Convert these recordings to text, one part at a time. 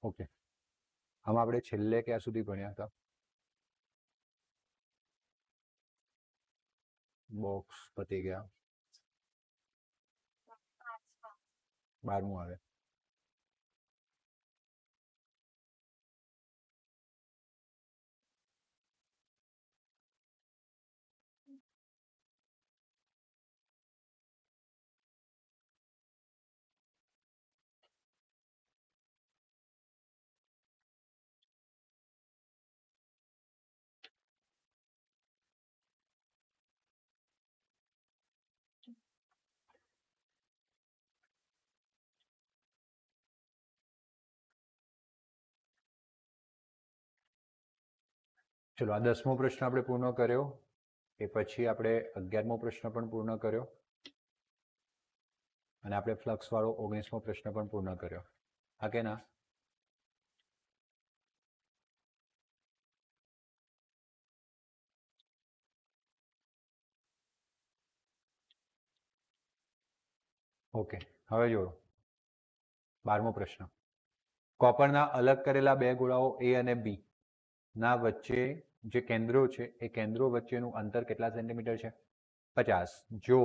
Okay, આમાં આપણે છેલ્લે ક્યાં સુધી ભણ્યા હતા? બોક્સ પતી ગયા, 12મું આવે. ચલો, આ 10મો પ્રશ્ન આપણે પૂર્ણ કર્યો. એ પછી આપણે 11મો પ્રશ્ન પણ પૂર્ણ કર્યો અને આપણે ફ્લક્સ વાળો 19મો પ્રશ્ન પણ પૂર્ણ કર્યો. હા કે ના? ઓકે, હવે જુઓ 12મો પ્રશ્ન. કોપરના અલગ કરેલા બે ગોળાઓ A અને B ના વચ્ચે જે કેન્દ્રો છે એ કેન્દ્રો વચ્ચેનું અંતર કેટલા સેન્ટીમીટર છે? 50. જો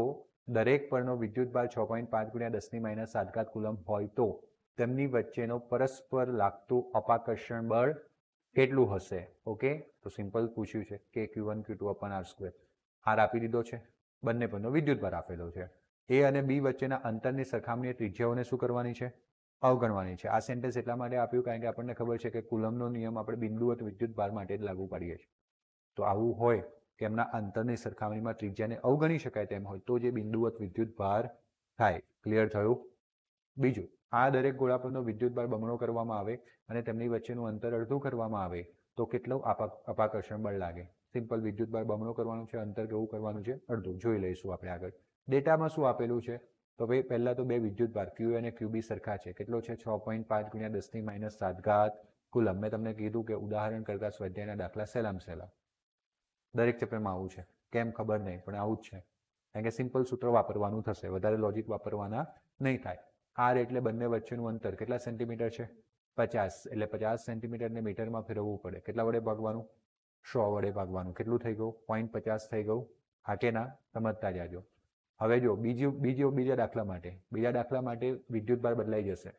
દરેક પરનો વિદ્યુતભાર 6.5 × 10⁻⁷ કુલમ હોય તો તેમની વચ્ચેનો પરસ્પર લાગતું અપાકર્ષણ બળ કેટલું હશે? ઓકે, તો સિમ્પલ પૂછ્યું છે કે Q1 Q2/r². આર આપી દીધો છે, બંને પરનો વિદ્યુતભાર આપેલો છે. A અને B વચ્ચેના અંતરની સરખામણીએ ત્રિજ્યાઓને શું કરવાની છે? અવગણવાની છે. આ સેન્ટેન્સ એટલા માટે આપ્યું કારણ કે આપણને ખબર છે કે કુલમનો નિયમ આપણે બિંદુવત વિદ્યુતભાર માટે જ લાગુ પાડીએ છીએ. તો આવું હોય કે એમના અંતરની સરખામણીમાં ત્રિજ્યાને અવગણી શકાય તેમ હોય તો જે બિંદુવત વિદ્યુતભાર થાય. ક્લિયર થયું? બીજું, આ દરેક ગોળા પરનો વિદ્યુતભાર બમણો કરવામાં આવે અને તેમની વચ્ચેનું અંતર અડધું કરવામાં આવે તો કેટલું અપાકર્ષણ બળ લાગે? સિમ્પલ, વિદ્યુતભાર બમણો કરવાનું છે, અંતર કેવું કરવાનું છે? અડધું. જોઈ લઈશું આપણે આગળ. ડેટામાં શું આપેલું છે? તો ભાઈ પહેલા તો બે વિદ્યુતભાર Q અને QB સરખા છે. કેટલો છે? 6.5 × 10⁻⁷ કુલમ. મેં તમને કીધું કે ઉદાહરણ કરતા સ્વાધ્યાયના દાખલા સહેલામાં સહેલા. દરેક ચેપ્ટરમાં આવું છે. કેમ ખબર નહીં, પણ આવું જ છે. કારણ કે સિમ્પલ સૂત્ર વાપરવાનું થશે, વધારે લોજિક વાપરવાના નહીં થાય. આર એટલે બંને વચ્ચેનું અંતર કેટલા સેન્ટીમીટર છે? 50. એટલે 50 સેન્ટીમીટરને મીટરમાં ફેરવવું પડે. કેટલા વડે ભાગવાનું? 100 વડે ભાગવાનું. કેટલું થઈ ગયું? 0.50 થઈ ગયું. હા કે ના? સમજતા જાજો. હવે જો બીજા દાખલા માટે વિદ્યુતભાર બદલાઈ જશે.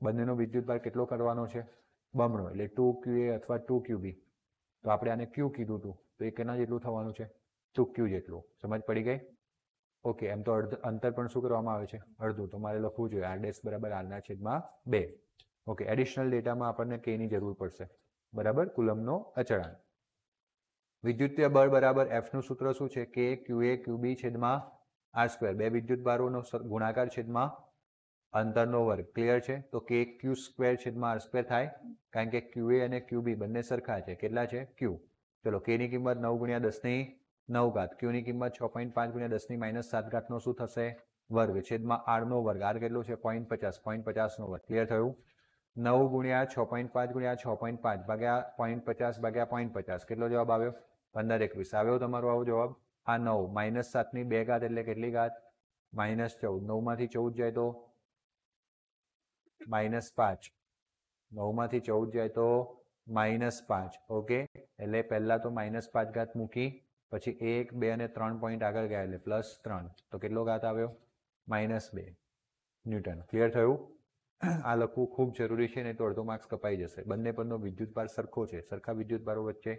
બંનેનો વિદ્યુતભાર કેટલો કરવાનો છે? બમણો. એટલે 2QA અથવા 2QB. તો આપણે આને Q કીધું હતું, તો એ કેના જેટલું થવાનું છે? 2Q જેટલું. સમજ પડી ગઈ? ઓકે, એમ તો અંતર પણ શું કરવામાં આવે છે? અડધું. તો મારે લખવું જોઈએ r' r/2. ઓકે, એડિશનલ ડેટામાં આપણને K ની જરૂર પડશે. બરાબર, કુલમનો અચળાંક. વિદ્યુતીય બળ બરાબર F નું સૂત્ર શું છે? K QA QB છેદમાં r². બે વિદ્યુતભારોનો ગુણાકાર છેદમાં અંતરનો વર્ગ. ક્લિયર છે? તો K Q² છેદમાં r² થાય કારણ કે QA અને QB બંને સરખા છે. કેટલા છે? Q. ચલો, K ની કિંમત 9 × 10⁹ Q ની કિંમત 6.5 × 10⁻⁷ નો શું થશે? વર્ગ છેદમાં r નો વર્ગ. r કેટલો છે? 0.50 નો વર્ગ. ક્લિયર થયું? 9 × 6.5 × 6.5 ભાગ્યા 0.50 ભાગ્યા 0.50 કેટલો જવાબ આવ્યો? 1521. આવ્યો તમારો આવો જવાબ? આ 9 -7 ની 2 ઘાત એટલે કેટલી ઘાત? -14. 9 માંથી 14 જાય તો -5. 9 માંથી 14 જાય તો -5. ઓકે, એટલે પહેલા તો -5 ઘાત મૂકી, પછી 1 2 અને 3 પોઈન્ટ આગળ ગયા એટલે +3. તો કેટલો ઘાત આવ્યો? -2 ન્યૂટન. ક્લિયર થયું? આ લખવું ખૂબ જરૂરી છે, નહીં તો અડધો માર્ક્સ કપાઈ જશે. બંને પરનો વિદ્યુતભાર સરખો છે, સરખા વિદ્યુતભારો વચ્ચે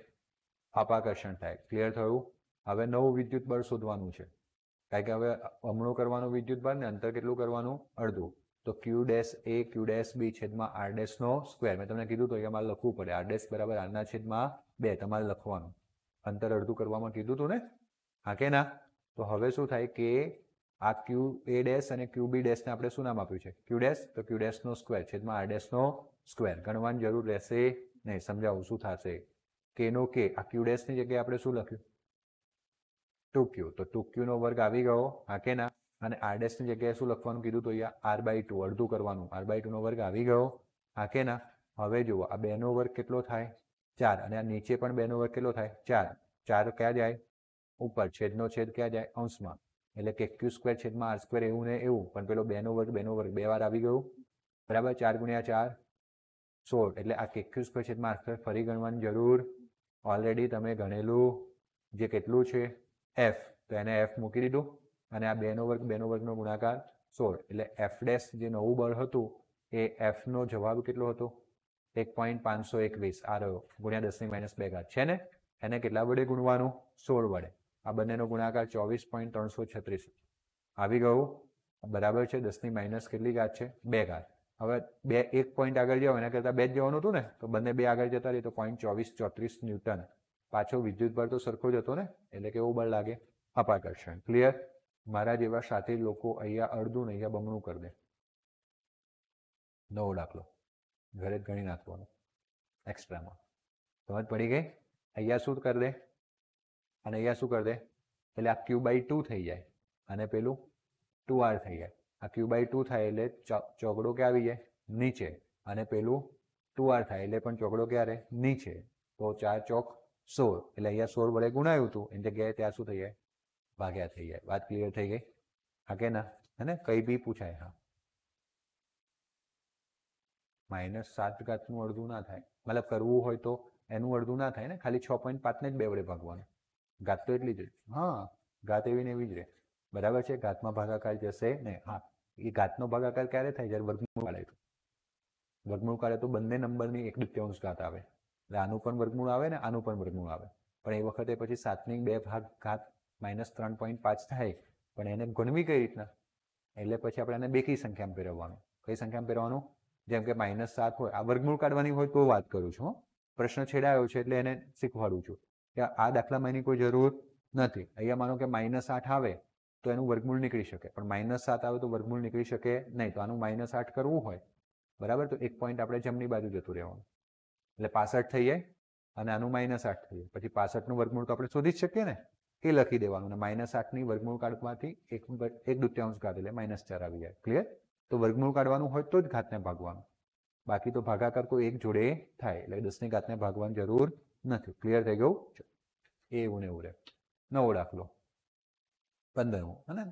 અપાકર્ષણ થાય. ક્લિયર થયું? હવે નવું વિદ્યુતબળ શોધવાનું છે કારણ કે હવે બમણો કરવાનું વિદ્યુતભાર ને અંતર કેટલું કરવાનું? અડધું. તો Q' A Q' B છેદમાં r' નો સ્ક્વેર. મેં તમને કીધું તો અહીંયા મારે લખવું પડે. r' બરાબર r/2 તમારે લખવાનું. અંતર અડધું કરવામાં કીધું હતું ને? હા કે ના? તો હવે શું થાય કે આ QA' અને QB' ને આપણે શું નામ આપ્યું છે? Q'. તો Q' નો સ્ક્વેર છેદમાં r' નો સ્ક્વેર. ગણવાની જરૂર રહેશે નહીં. સમજાવું શું થશે? K નો K. આ Q' ની જગ્યાએ આપણે શું લખ્યું? 2Q. તો 2Q નો વર્ગ આવી ગયો. હા કે ના? અને r' ની જગ્યાએ શું લખવાનું કીધું? તો અહીંયા r/2 અડધું કરવાનું. r/2 નો વર્ગ આવી ગયો. હા કે ના? હવે જુઓ, આ 2 નો વર્ગ કેટલો થાય? 4. અને આ નીચે પણ 2 નો વર્ગ કેટલો થાય? 4. 4 ક્યાં જાય? ઉપર. છેદનો છેદ ક્યાં જાય? અંશમાં. એટલે કે Q² છેદમાં r² એવું ને એવું, પણ પેલો 2 નો વર્ગ 2 વાર આવી ગયું. બરાબર? 4 × 4 16 એટલે આ KQ સ્ક્વેર છેદમાં R સ્ક્વેર ફરી ગણવાની જરૂર ઓલરેડી તમે ગણેલું જે કેટલું છે f તો એને f મૂકી દીધું અને આ 2 વર્ગનો ગુણાકાર 16 એટલે f ડેશ જે નવું બળ હતું એ f નો જવાબ કેટલો હતો 1.521 આ રહ્યો ગુણ્યા 10⁻2 છે ને એને કેટલા વડે ગુણવાનું 16 વડે આ બંનેનો ગુણાકાર 24.336 આવી ગયું બરાબર છે 10⁻ કેટલી ઘાત છે 2 ઘાત હવે 1 પોઈન્ટ આગળ જાઓ એના કરતાં 2 જ જવાનું હતું ને તો બંને 2 આગળ જતા રહી તો 0.2434 ન્યૂટન પાછો વિદ્યુત બળ તો સરખો જ હતો ને એટલે કેવું બળ લાગે અપાકર્ષણ ક્લિયર મારા જેવા સાથી લોકો અહીંયા અડધું ને અહીંયા બમણું કરી દે નવો દાખલો ઘરે જ ગણી નાખવાનો એક્સ્ટ્રામાં સમજ પડી ગઈ અહીંયા શું કરી દે અને અહીંયા શું કરી દે એટલે આ Q/2 થઈ જાય અને પેલું 2R થઈ જાય આ Q/2 થાય એટલે ચોકડો ક્યાં આવી જાય નીચે અને પેલું 2R થાય એટલે પણ ચોકડો ક્યારે નીચે તો 4 ચોક 16 એટલે અહીંયા 16 વડે ગુણાયું હતું એની જગ્યાએ ત્યાં શું થઈ જાય ભાગ્યા થઈ જાય વાત ક્લિયર થઈ ગઈ હા કે ના અને કઈ બી પૂછાય હા -7 ઘાતનું અડધું ના થાય મતલબ કરવું હોય તો એનું અડધું ના થાય ને ખાલી 6.5 ને જ 2 વડે ભાગવાનું ઘાત તો એટલી જ હા ઘાત એવી ને એવી જ રહે બરાબર છે ઘાતમાં ભાગાકાર જશે ને હા એ ઘાતનો ભાગાકાર ક્યારે થાય જ્યારે વર્ગમૂળ કાઢે તો વર્ગમૂળ કાઢે તો બંને નંબરની 1/2 ઘાત આવે એટલે આનું પણ વર્ગમૂળ આવે ને આનું પણ વર્ગમૂળ આવે પણ એ વખતે પછી 7ની 2 ભાગ ઘાત -3.5 થાય પણ એને ગણવી કઈ રીતના એટલે પછી આપણે એને બેકી સંખ્યામાં ફેરવવાનું કઈ સંખ્યામાં ફેરવવાનું જેમ કે -7 હોય આ વર્ગમૂળ કાઢવાની હોય તો વાત કરું છું પ્રશ્ન છેડાયો છે એટલે એને શીખવાડું છું કે આ દાખલામાં એની કોઈ જરૂર નથી અહીંયા માનો કે -8 આવે તો એનું વર્ગમૂળ નીકળી શકે પણ -7 આવે તો વર્ગમૂળ નીકળી શકે નહીં તો આનું -8 કરવું હોય બરાબર તો 1 પોઈન્ટ આપણે જમણી બાજુ જતું રહેવાનું એટલે 65 થઈ જાય અને આનું -8 થઈ જાય પછી 65નું વર્ગમૂળ તો આપણે શોધી જ શકીએ ને એ લખી દેવાનું અને -8ની વર્ગમૂળ કાઢવાથી 1/2 ઘાત એટલે -4 આવી જાય ક્લિયર તો વર્ગમૂળ કાઢવાનું હોય તો જ ઘાતને ભાગવાનું બાકી તો ભાગાકાર કોઈ એક જોડે થાય એટલે 10ની ઘાતને ભાગવાની જરૂર નથી ક્લિયર થઈ ગયું એ એવું ને એવું રહે નવો દાખલો 15મો હે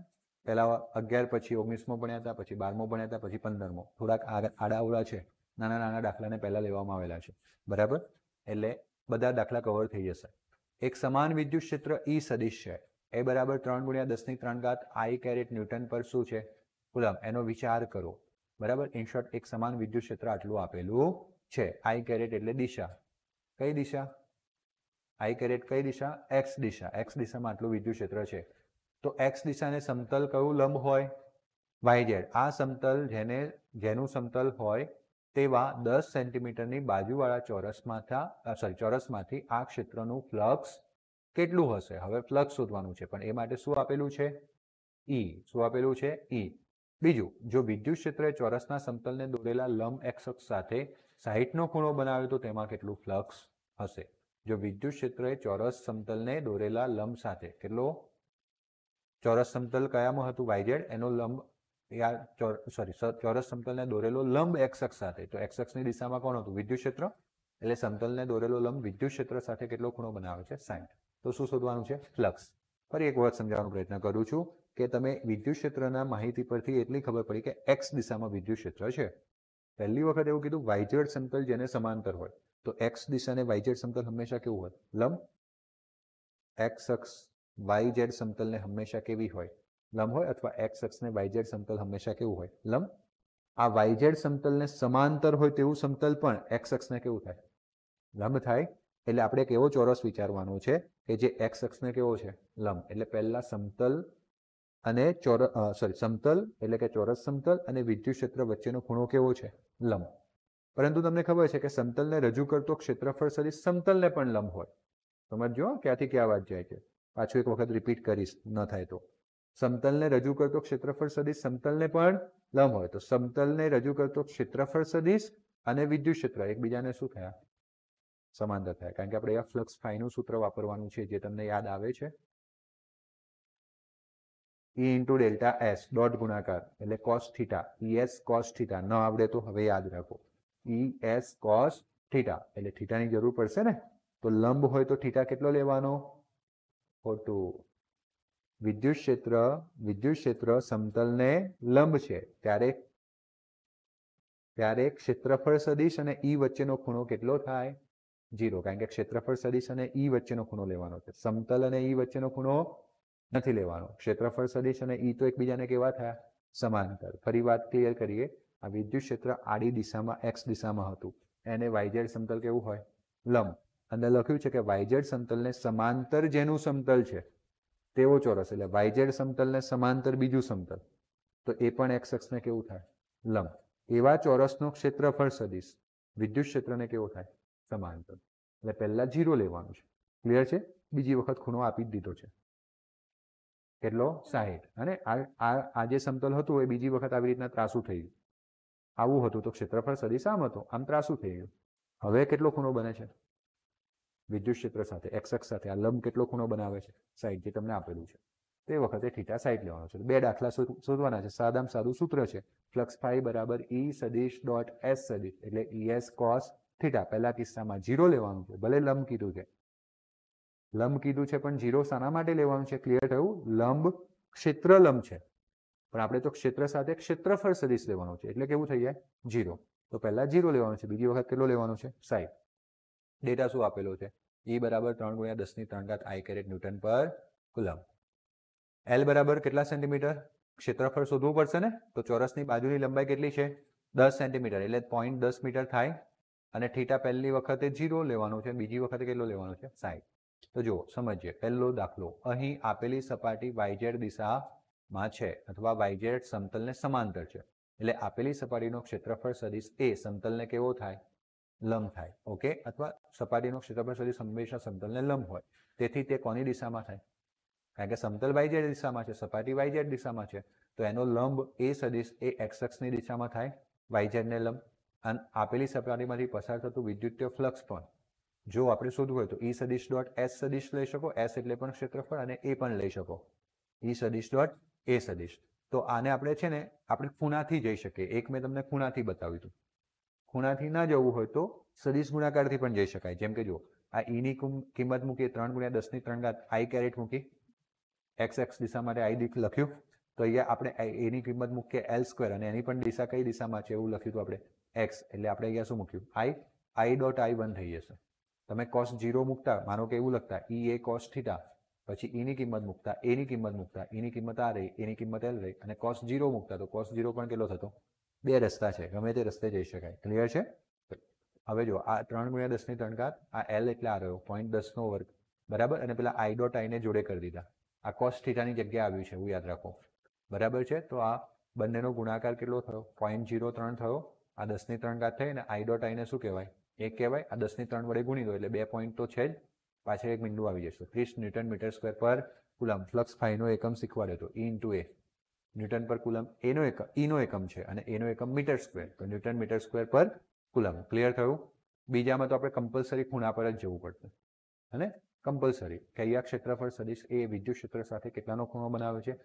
પહેલા 11 પછી 19મો ભણ્યા હતા પછી 12મો ભણ્યા હતા પછી 15મો થોડાક આડાઅવળા છે નાના નાના દાખલાને પહેલા લેવામાં આવેલા છે બરાબર એટલે બધા દાખલા કવર થઈ જશે એક સમાન વિદ્યુત ક્ષેત્ર E સદિશ છે એ બરાબર 3 × 10⁻³ I કેરેટ ન્યૂટન પર શું છે કુલમ એનો વિચાર કરો બરાબર ઇન શોર્ટ એક સમાન વિદ્યુત ક્ષેત્ર આટલું આપેલું છે I કેરેટ એટલે દિશા કઈ દિશા I કેરેટ કઈ દિશા x દિશામાં આટલું વિદ્યુત ક્ષેત્ર છે તો x દિશાને સમતલ કયું લંબ હોય YZ આ સમતલ જેનું સમતલ હોય તેવા 10 સેન્ટીમીટરની બાજુવાળા ચોરસમાંથી આ ક્ષેત્રનું ફ્લક્સ કેટલું હશે હવે ફ્લક્સ શોધવાનું છે પણ એ માટે શું આપેલું છે E શું આપેલું છે E બીજું જો વિદ્યુત ક્ષેત્રે ચોરસના સમતલને દોરેલા લંબ x અક્ષ સાથે 60નો ખૂણો બનાવ્યો તો તેમાં કેટલું ફ્લક્સ હશે જો વિદ્યુત ક્ષેત્રે ચોરસ સમતલને દોરેલા લંબ સાથે કેટલો ચોરસ સમતલ કયામાં હતું YZ એનો લંબ ચોરસ સમતલને દોરેલો લંબ x અક્ષ સાથે તો x અક્ષની દિશામાં કોણ હતું વિદ્યુત ક્ષેત્ર એટલે સમતલને દોરેલો લંબ વિદ્યુત ક્ષેત્ર સાથે કેટલો ખૂણો બનાવે છે 60 તો શું શોધવાનું છે ફ્લક્સ ફરી એક વખત સમજાવવાનો પ્રયત્ન કરું છું કે તમે વિદ્યુત ક્ષેત્રના માહિતી પરથી એટલી ખબર પડી કે x દિશામાં વિદ્યુત ક્ષેત્ર છે પહેલી વખત એવું કીધું YZ સમતલ જેને સમાંતર હોય તો x દિશાને YZ સમતલ હંમેશા કેવું હોય લંબ x અક્ષ YZ સમતલને હંમેશા કેવી હોય લંબ હોય અથવા x અક્ષને YZ સમતલ હંમેશા કેવું હોય લંબ આ YZ સમતલને સમાંતર હોય તેવું સમતલ પણ x અક્ષને કેવું થાય લંબ થાય એટલે આપણે એક એવો ચોરસ વિચારવાનો છે કે જે x અક્ષને કેવો છે લંબ એટલે પહેલા સમતલ અને સમતલ એટલે કે ચોરસ સમતલ અને વિદ્યુત ક્ષેત્ર વચ્ચેનો ખૂણો કેવો છે લંબ પરંતુ તમને ખબર છે કે સમતલને રજૂ કરતો ક્ષેત્રફળ સદિશ સમતલને પણ લંબ હોય સમજો ક્યાંથી ક્યાં વાત જાય છે પાછું એક વખત રિપીટ કરીશ ન થાય તો સમતલને રજૂ કરતો ક્ષેત્રફળ સદિશ સમતલને પણ લંબ હોય તો સમતલને રજૂ કરતો ક્ષેત્રફળ સદિશ અને વિદ્યુત ક્ષેત્ર એકબીજાને શું થયા સમાંતર થયા કારણ કે આપણે આ ફ્લક્સ ફાઈનું સૂત્ર વાપરવાનું છે જે તમને યાદ આવે છે E × ΔS ડોટ ગુણાકાર એટલે cos theta ES cos theta ન આવડે તો હવે યાદ રાખો ES cos થીટા એટલે થીટાની જરૂર પડશે ને તો લંબ હોય તો થીટા કેટલો લેવાનો ખોટું વિદ્યુત ક્ષેત્ર સમતલને લંબ છે ત્યારે ત્યારે ક્ષેત્રફળ સદિશ અને ઈ વચ્ચેનો ખૂણો કેટલો થાય? 0, કારણ કે ક્ષેત્રફળ સદિશ અને ઈ વચ્ચેનો ખૂણો લેવાનો છે. સમતલ અને ઈ વચ્ચેનો ખૂણો નથી લેવાનો. ક્ષેત્રફળ સદિશ અને ઈ તો એકબીજાને કેવા થયા? સમાંતર. ફરી વાત ક્લિયર કરીએ. આ વિદ્યુત ક્ષેત્ર આડી દિશામાં x દિશામાં હતું, એને yz સમતલ કેવું હોય? લંબ. અંદર લખ્યું છે કે yz સમતલને સમાંતર જેનું સમતલ છે તેવો ચોરસ, એટલે yz સમતલને સમાંતર બીજું સમતલ, તો એ પણ x અક્ષને કેવું થાય? લંબ. એવા ચોરસનો ક્ષેત્રફળ સદિશ વિદ્યુત ક્ષેત્રને કેવો થાય? સમાંતર. એટલે પહેલા 0 લેવાનું છે. ક્લિયર છે? બીજી વખત ખૂણો આપી જ દીધો છે. કેટલો? 60. અને આ જે સમતલ હતું એ બીજી વખત આવી રીતના ત્રાસું થઈ ગયું. આવું હતું તો ક્ષેત્રફળ સદિશ આમ હતો, આમ ત્રાસું થઈ ગયું. હવે કેટલો ખૂણો બને છે વિદ્યુત ક્ષેત્ર સાથે? x અક્ષ સાથે આ લંબ કેટલો ખૂણો બનાવે છે? 60, જે તમને આપેલું છે. તે વખતે θ 60 લેવાનો છે. બે દાખલા શોધવાના છે. સાદામાં સાદું સૂત્ર છે ફ્લક્સ ફાઈ બરાબર E સદિશ ડોટ S સદિશ, એટલે ES cos θ. પહેલા કિસ્સામાં 0 લેવાનું છે. ભલે લંબ કીધું છે, લંબ કીધું છે, પણ 0 શાના માટે લેવાનું છે? ક્લિયર થયું? લંબ ક્ષેત્ર લંબ છે, પણ આપણે તો ક્ષેત્ર સાથે ક્ષેત્રફળ સદિશ લેવાનો છે, એટલે કેવું થઈ જાય? 0. તો પહેલા 0 લેવાનું છે. બીજી વખત કેટલો લેવાનો છે? 60. ડેટા શું આપેલો છે? E બરાબર 3 × 10⁻³ I કેરેટ ન્યૂટન પર કુલમ. L બરાબર કેટલા સેન્ટીમીટર? ક્ષેત્રફળ શોધવું પડશે ને, તો ચોરસની બાજુની લંબાઈ કેટલી છે? 10 સેન્ટીમીટર, એટલે 0.10 મીટર થાય. અને θ પહેલી વખતે 0 લેવાનું છે, બીજી વખતે કેટલો લેવાનો છે? 60. તો જુઓ, સમજીએ. પહેલો દાખલો, અહીં આપેલી સપાટી yz દિશામાં છે અથવા yz સમતલને સમાંતર છે, એટલે આપેલી સપાટીનો ક્ષેત્રફળ સદિશ એ સમતલને કેવો થાય? લંબ થાય. ઓકે. અથવા સપાટીનો ક્ષેત્રફળ સદિશ હંમેશા સમતલને લંબ હોય. તેથી તે કોની દિશામાં થાય? કારણ કે સમતલ yz દિશામાં છે, સપાટી yz દિશામાં છે, તો એનો લંબ એ સદિશ એ x અક્ષની દિશામાં થાય, yz ને લંબ. અને આપેલી સપાટીમાંથી પસાર થતું વિદ્યુતીય ફ્લક્સ પણ જો આપણે શોધવું હોય તો E સદિશ ડોટ S સદિશ લઈ શકો. S એટલે પણ ક્ષેત્રફળ, અને એ પણ લઈ શકો, E સદિશ ડોટ A સદિશ. તો આને આપણે છે ને આપણે ખૂણાથી જઈ શકીએ. એક મેં તમને ખૂણાથી બતાવ્યું હતું. ખૂણાથી ના જવું હોય તો સદિશ ગુણાકારથી પણ જઈ શકાય. જેમ કે જો આ E ની કિંમત મૂકીએ 3 × 10⁻³ I કેરેટ મૂકી, x અક્ષ દિશા માટે I દીઠ લખ્યું, તો અહીંયા આપણે A ની કિંમત મૂકીએ L², અને એની પણ દિશા કઈ દિશામાં છે એવું લખ્યું હતું આપણે? x. એટલે આપણે અહીંયા શું મૂક્યું? I ડોટ I1 થઈ જશે. તમે cos 0 મૂકતા, માનો કે એવું લખતા E A cos θ, પછી E ની કિંમત મૂકતા, A ની કિંમત મૂકતા, E ની કિંમત આ રહી, A ની કિંમત L રહી, અને cos 0 મૂકતા, તો cos 0 પણ કેટલો થતો? 2 રસ્તા છે, ગમે તે રસ્તે જઈ શકાય. ક્લિયર છે? હવે જો આ 3 × 10⁻², આ L એટલે આ રહ્યો 0.10² બરાબર, અને પેલા I ડોટ I ને જોડે કરી દીધા. આ cos θ ની જગ્યાએ આવ્યું છે, એવું યાદ રાખો. બરાબર છે? તો આ બંનેનો ગુણાકાર કેટલો થયો? 0.03 થયો. આ 10⁻³ થઈ, અને I ડોટ I ને શું કહેવાય? 1 કહેવાય. આ 10⁻³ વડે ગુણી દો એટલે 2 પોઈન્ટ તો છે જ, પાછળ એક બિંદુ આવી જશે. 30 ન્યૂટન મીટર સ્ક્વેર પર કુલમ. ફ્લક્સ ફાઈનો એકમ શીખવાડ્યો હતો, E × A. ન્યૂટન પર કુલમ એનો એકમ, ઈનો એકમ છે, અને એનો એકમ મીટર સ્ક્વેર, તો ન્યૂટન મીટર સ્ક્વેર પર કુલમ. ક્લિયર થયું? બીજામાં તો આપણે કમ્પલસરી ખૂણા પર જ જવું પડશે, અને કમ્પલસરી કે અહીંયા ક્ષેત્રફળ સદિશ એ વિદ્યુત ક્ષેત્ર સાથે કેટલાનો ખૂણો બનાવે છે?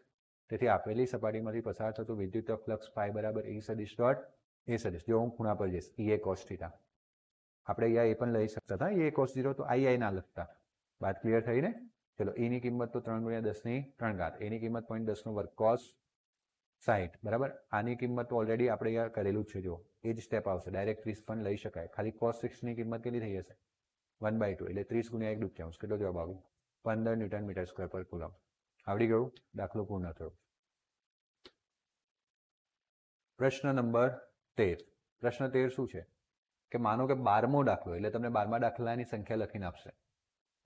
તેથી આપેલી સપાટીમાંથી પસાર થતું વિદ્યુત ફ્લક્સ ફાઈ બરાબર E સદિશ ડોટ A સદિશ. જો હું ખૂણા પર જઈશ, EA cos θ, આપણે અહીંયા એ પણ લઈ શકતા હતા, EA cos 0, તો I ના લખતા. વાત ક્લિયર થઈ ને? ચલો, E ની કિંમત તો 3 × 10⁻², A ની કિંમત 0.10² cos 60 બરાબર. આની કિંમત તો ઓલરેડી આપણે અહીંયા કરેલું જ છે. જો એ જ સ્ટેપ આવશે, ડાયરેક્ટ 30 પણ લઈ શકાય. ખાલી cos 6 ની કિંમત કેટલી થઈ જશે? 1/2, એટલે 30 × 1/2. કેટલો જવાબ આવ્યો? 15 ન્યૂટન મીટર સ્ક્વેર પર કુલમ. આવડી ગયું? દાખલો પૂર્ણ થયો. પ્રશ્ન નંબર 13. પ્રશ્ન 13 શું છે કે માનો કે 12મો દાખલો, એટલે તમને 12મા દાખલાની સંખ્યા લખીને આપશે.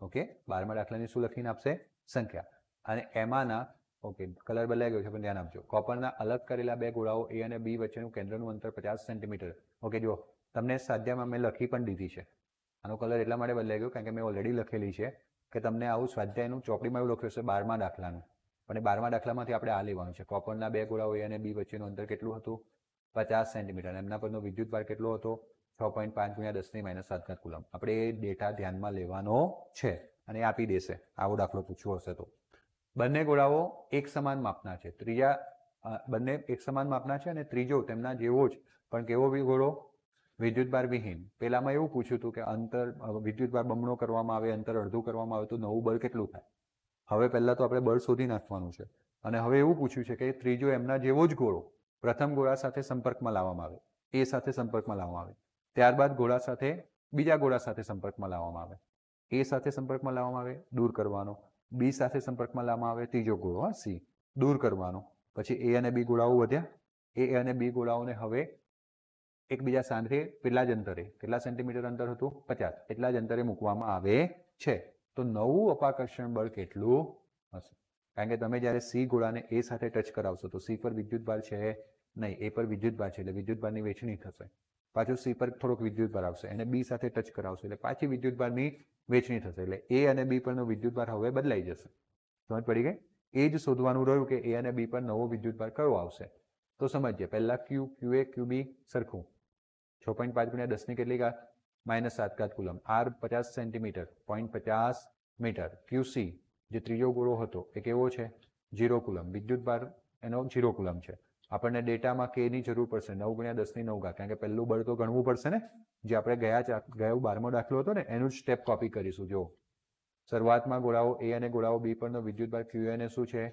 ઓકે, 12મા દાખલાની શું લખીને આપશે? સંખ્યા. અને એમાંના, ઓકે કલર બદલાઈ ગયો છે પણ ધ્યાન આપજો, કોપરના અલગ કરેલા બે ગોળાઓ A અને B વચ્ચેનું કેન્દ્રનું અંતર 50 સેન્ટીમીટર. ઓકે, જો તમને સ્વાધ્યાયમાં મેં લખી પણ દીધી છે. આનો કલર એટલા માટે બદલાઈ ગયો કારણ કે મેં ઓલરેડી લખેલી છે કે તમને આવું સ્વાધ્યાયનું ચોપડીમાં એવું લખ્યું છે 12મા દાખલાનું, અને 12મા દાખલામાંથી આપણે આ લેવાનું છે. કોપરના બે ગોળાઓ A અને B વચ્ચેનું અંતર કેટલું હતું? 50 સેન્ટીમીટર. એમના પરનો વિદ્યુતભાર કેટલો હતો? 6.5 × 10⁻7 કુલમ. આપણે એ ડેટા ધ્યાનમાં લેવાનો છે, અને આપી દેશે આવો દાખલો પૂછવો હશે તો. બંને ગોળાઓ એક સમાન માપના છે. બંને એક સમાન માપના છે, અને ત્રીજો તેમના જેવો જ પણ કેવો ગોળો? વિદ્યુતભાર વિહીન. પેલામાં એવું પૂછ્યું હતું કે અંતર વિદ્યુતભાર બમણો કરવામાં આવે, અંતર અડધું કરવામાં આવે તો નવું બળ કેટલું થાય? હવે પહેલા તો આપણે બળ શોધી નાખવાનું છે. અને હવે એવું પૂછ્યું છે કે ત્રીજો એમના જેવો જ ગોળો પ્રથમ ગોળા સાથે સંપર્કમાં લાવવામાં આવે, એ સાથે સંપર્કમાં લાવવામાં આવે, ત્યારબાદ ગોળા સાથે બીજા ગોળા સાથે સંપર્કમાં લાવવામાં આવે, એ સાથે સંપર્કમાં લાવવામાં આવે, દૂર કરવાનો, બી સાથે સંપર્કમાં લાવવામાં આવે, ત્રીજો ગોળો સી, દૂર કરવાનો, પછી એ અને બી ગોળાઓ વધ્યા, એ અને બી ગોળાઓને હવે એકબીજા સાથે કેટલા જ અંતરે, કેટલા સેન્ટીમીટર અંતર હતું 50, એટલા જ અંતરે મૂકવામાં આવે છે. તો નવું અપાકર્ષણ બળ કેટલું હશે? કારણ કે તમે જ્યારે સી ગોળાને એ સાથે ટચ કરાવશો તો સી પર વિદ્યુતભાર છે નહીં, એ પર વિદ્યુતભાર છે એટલે વિદ્યુતભારની વહેંચણી થશે. પાછું સી પર થોડોક વિદ્યુતભાર આવશે, એને બી સાથે ટચ કરાવશો એટલે પાછી વિદ્યુતભારની વહેંચણી થશે, એટલે એ અને બી પરનો વિદ્યુતભાર હવે બદલાઈ જશે. સમજ પડી ગઈ? એ જ શોધવાનું રહ્યું કે એ અને બી પર નવો વિદ્યુતભાર કયો આવશે. તો સમજીએ, પહેલા ક્યુ, ક્યુએ, ક્યુબી સરખું, 6.5 ગુણ્યા 10 ની કેટલી ઘાત? -7 ઘાત coulomb. R 50 centimetre, 0.50 metre. Q C જે ત્રીજો ગોળો હતો એ કેવો છે? 0 કુલમ. વિદ્યુતભાર એનો 0 કુલમ છે. આપણને ડેટામાં કે ની જરૂર પડશે, 9 ગુણ્યા 10 ની 9 ઘાત, કારણ કે પહેલું બળ તો ગણવું પડશે ને, જે આપણે ગયો 12મો દાખલો હતો ને એનું જ સ્ટેપ કોપી કરીશું. જો શરૂઆતમાં ગોળાઓ એ અને ગોળાઓ બી પરનો વિદ્યુતભાર ક્યુએ શું છે?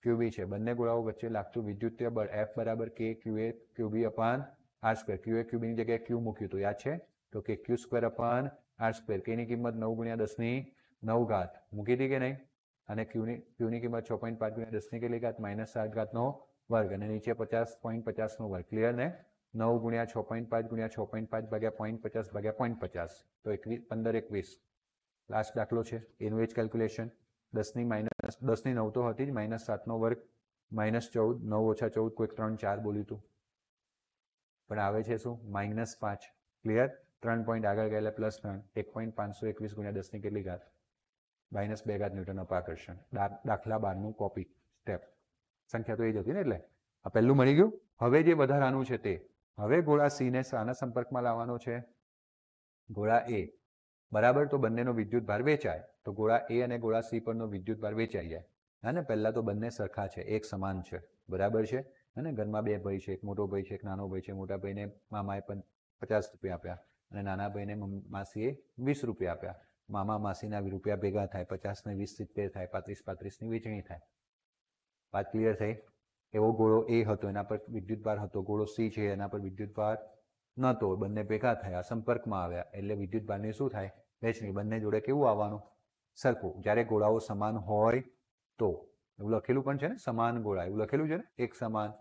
ક્યુબી છે. બંને ગોળાઓ વચ્ચે લાગતું વિદ્યુતીય બળ F બરાબર કે ક્યુએ ક્યુબી અપાન આર સ્ક્વેર. ક્યુએ ક્યુબીની જગ્યાએ ક્યુ મૂક્યું હતું, યાદ છે? તો કે ક્યુ સ્ક્વેર અપાન આર સ્ક્વેર. કેની કિંમત 9 ગુણ્યા 10 ની 9 ઘાત મૂકી હતી કે નહીં? અને ક્યુની કિંમત 6.5 ગુણ્યા 10 ની કેટલી ઘાત? -7 ઘાતનો વર્ગ, અને નીચે 50.50 નો વર્ગ. ક્લિયર ને? 9 ગુણ્યા 6.5 ગુણ્યા 6.5 ભાગ્યા 0.50 ભાગ્યા 0.50 તો 15 21. લાસ્ટ દાખલો છે, એનું એ જ કેલ્ક્યુલેશન. 10 ની 9 તો હતી જ, -7 નો વર્ગ, -14, 9 ઓછા 14, કોઈક 3 4 બોલ્યું હતું, પણ આવે છે શું? -5. ક્લિયર? 3 પોઈન્ટ આગળ ગયા એટલે +3. 1.521 ગુણ્યા 10 ની કેટલી ઘાત? -2 ઘાત ન્યૂટન અપાકર્ષણ. દાખલા 12નું કોપી સ્ટેપ. સંખ્યા તો એ જ હતી ને, એટલે આ પહેલું મળી ગયું. હવે જે વધારાનું છે તે, હવે ગોળા સી ને શાના સંપર્કમાં લાવવાનો છે? ગોળા એ. બરાબર, તો બંનેનો વિદ્યુતભાર વેચાય, તો ગોળા એ અને ગોળા સી પરનો વિદ્યુતભાર વેચાઈ જાય. હા ને, પહેલા તો બંને સરખા છે, એક સમાન છે, બરાબર છે. અને ઘરમાં બે ભાઈ છે, એક મોટો ભાઈ છે, એક નાનો ભાઈ છે. મોટા ભાઈને મામાએ પણ 50 રૂપિયા આપ્યા અને નાના ભાઈને માસીએ 20 રૂપિયા આપ્યા. મામા માસીના રૂપિયા ભેગા થાય, 50 ને 20 70 થાય, 35 ની વેચણી થાય. વાત ક્લિયર થઈ? એવો ગોળો એ હતો, એના પર વિદ્યુતભાર હતો. ગોળો સી છે, એના પર વિદ્યુતભાર નહોતો. બંને ભેગા થયા, સંપર્કમાં આવ્યા, એટલે વિદ્યુતભારની શું થાય? વહેંચણી. બંને જોડે કેવું આવવાનું? સરખું. જ્યારે ગોળાઓ સમાન હોય તો, એવું લખેલું પણ છે ને, સમાન ગોળા, એવું લખેલું છે ને, એક સમાન.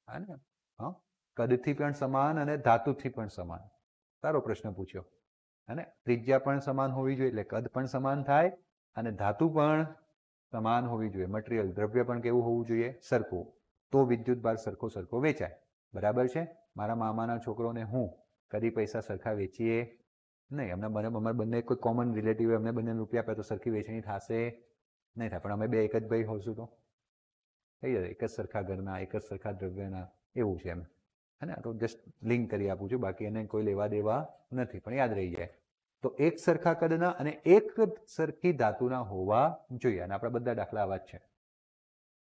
હા ને? હા, કદથી પણ સમાન અને ધાતુથી પણ સમાન. સારો પ્રશ્ન પૂછ્યો. અને ત્રિજ્યા પણ સમાન હોવી જોઈએ, એટલે કદ પણ સમાન થાય અને ધાતુ પણ સમાન હોવી જોઈએ. મટીરિયલ, દ્રવ્ય પણ કેવું હોવું જોઈએ? સરખું. તો વિદ્યુતભાર સરખો વેચાય. બરાબર છે? મારા મામાના છોકરોને હું કદી પૈસા સરખા વેચીએ નહીં. અમારે બંને કોઈ કોમન રિલેટિવ, અમને બંને રૂપિયા આપે તો સરખી વેચણી થશે નહીં થાય. પણ અમે બે એક જ ભાઈ હોઈશું તો થઈ જશે. એક જ સરખા ઘરના, એક જ સરખા દ્રવ્યના, એવું છે એમ. અને આ તો જસ્ટ લિંક કરી આપું છું, બાકી એને કોઈ લેવા દેવા નથી, પણ યાદ રહી જાય. તો એક સરખા કદના અને એક સરખી ધાતુના હોવા જોઈએ. અને આપણા બધા દાખલા આવા જ છે.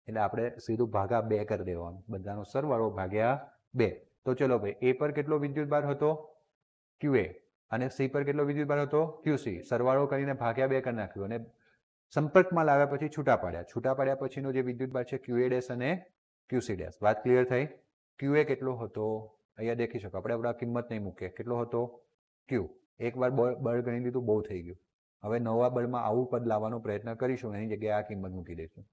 એટલે આપણે સીધું ભાગા 2 કરી દેવાનું, બધાનો સરવાળો ભાગ્યા 2. તો ચલો ભાઈ, એ પર કેટલો વિદ્યુતભાર હતો? ક્યુએ. અને સી પર કેટલો વિદ્યુતભાર હતો? ક્યુસી. સરવાળો કરીને ભાગ્યા 2 કરી નાખ્યું અને સંપર્કમાં લાવ્યા પછી છૂટા પાડ્યા. છૂટા પાડ્યા પછીનો જે વિદ્યુતભાર છે ક્યુએ ડેશ અને ક્યુસી ડેશ. વાત ક્લિયર થઈ? ક્યુએ કેટલો હતો? અહીંયા દેખી શકો. આપણે આપણા કિંમત નહીં મૂકીએ. કેટલો હતો? ક્યુ. એકવાર બળ ગણી લીધું, બહુ થઈ ગયું. હવે નવા બળમાં આવું પદ લાવવાનો પ્રયત્ન કરીશું, એની જગ્યાએ આ કિંમત મૂકી દઈશું.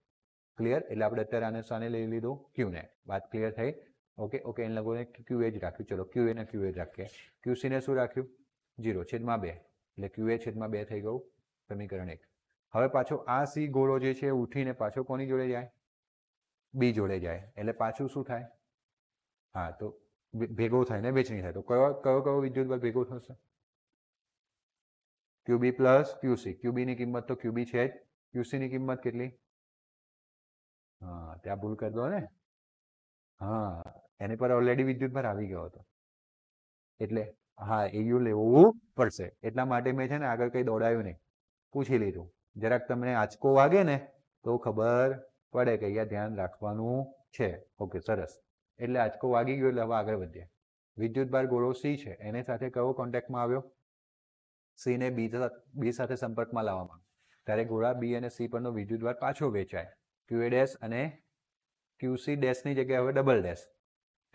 ક્લિયર? એટલે આપણે અત્યારે આને સાને લઈ લીધું? ક્યુને. વાત ક્લિયર થઈ? ઓકે, એને લોકોને ક્યુએ જ રાખ્યું. ચલો, ક્યુએ ને ક્યુએ જ રાખીએ. ક્યુસીને શું રાખ્યું? 0/2. એટલે ક્યુએ છેદમાં 2 થઈ ગયું સમીકરણ 1. હવે પાછો આ સી ગોળો જે છે ઉઠીને પાછો કોની જોડે જાય? બી જોડે જાય. એટલે પાછું શું થાય? હા, તો ભેગો થાય ને વેચણી થાય. તો કયો વિદ્યુતભાર ભેગો થશે? ક્યુબી પ્લસ ક્યુસી. ક્યુબીની કિંમત તો ક્યુબી છે જ. ક્યુસીની કિંમત કેટલી? હા, ત્યાં ભૂલ કરી દો ને. હા, એની પર ઓલરેડી વિદ્યુતભાર આવી ગયો હતો, એટલે હા, EU લેવું પડશે. એટલા માટે મેં છે ને આગળ કંઈ દોડાયું નહીં, પૂછી લીધું. જરાક તમને આંચકો વાગે ને તો ખબર પડે કે અહીંયા ધ્યાન રાખવાનું છે. ઓકે, સરસ. એટલે આંચકો વાગી ગયો, એટલે હવે આગળ વધીએ. વિદ્યુતભાર ગોળો સી છે, એને સાથે કયો કોન્ટેક્ટમાં આવ્યો? સી ને બી સાથે સંપર્કમાં લાવવામાં, ત્યારે ગોળા બી અને સી પરનો વિદ્યુતભાર પાછો વેચાય. ક્યુએ ડેશ અને ક્યુસી ડેશની જગ્યાએ હવે ડબલ ડેશ,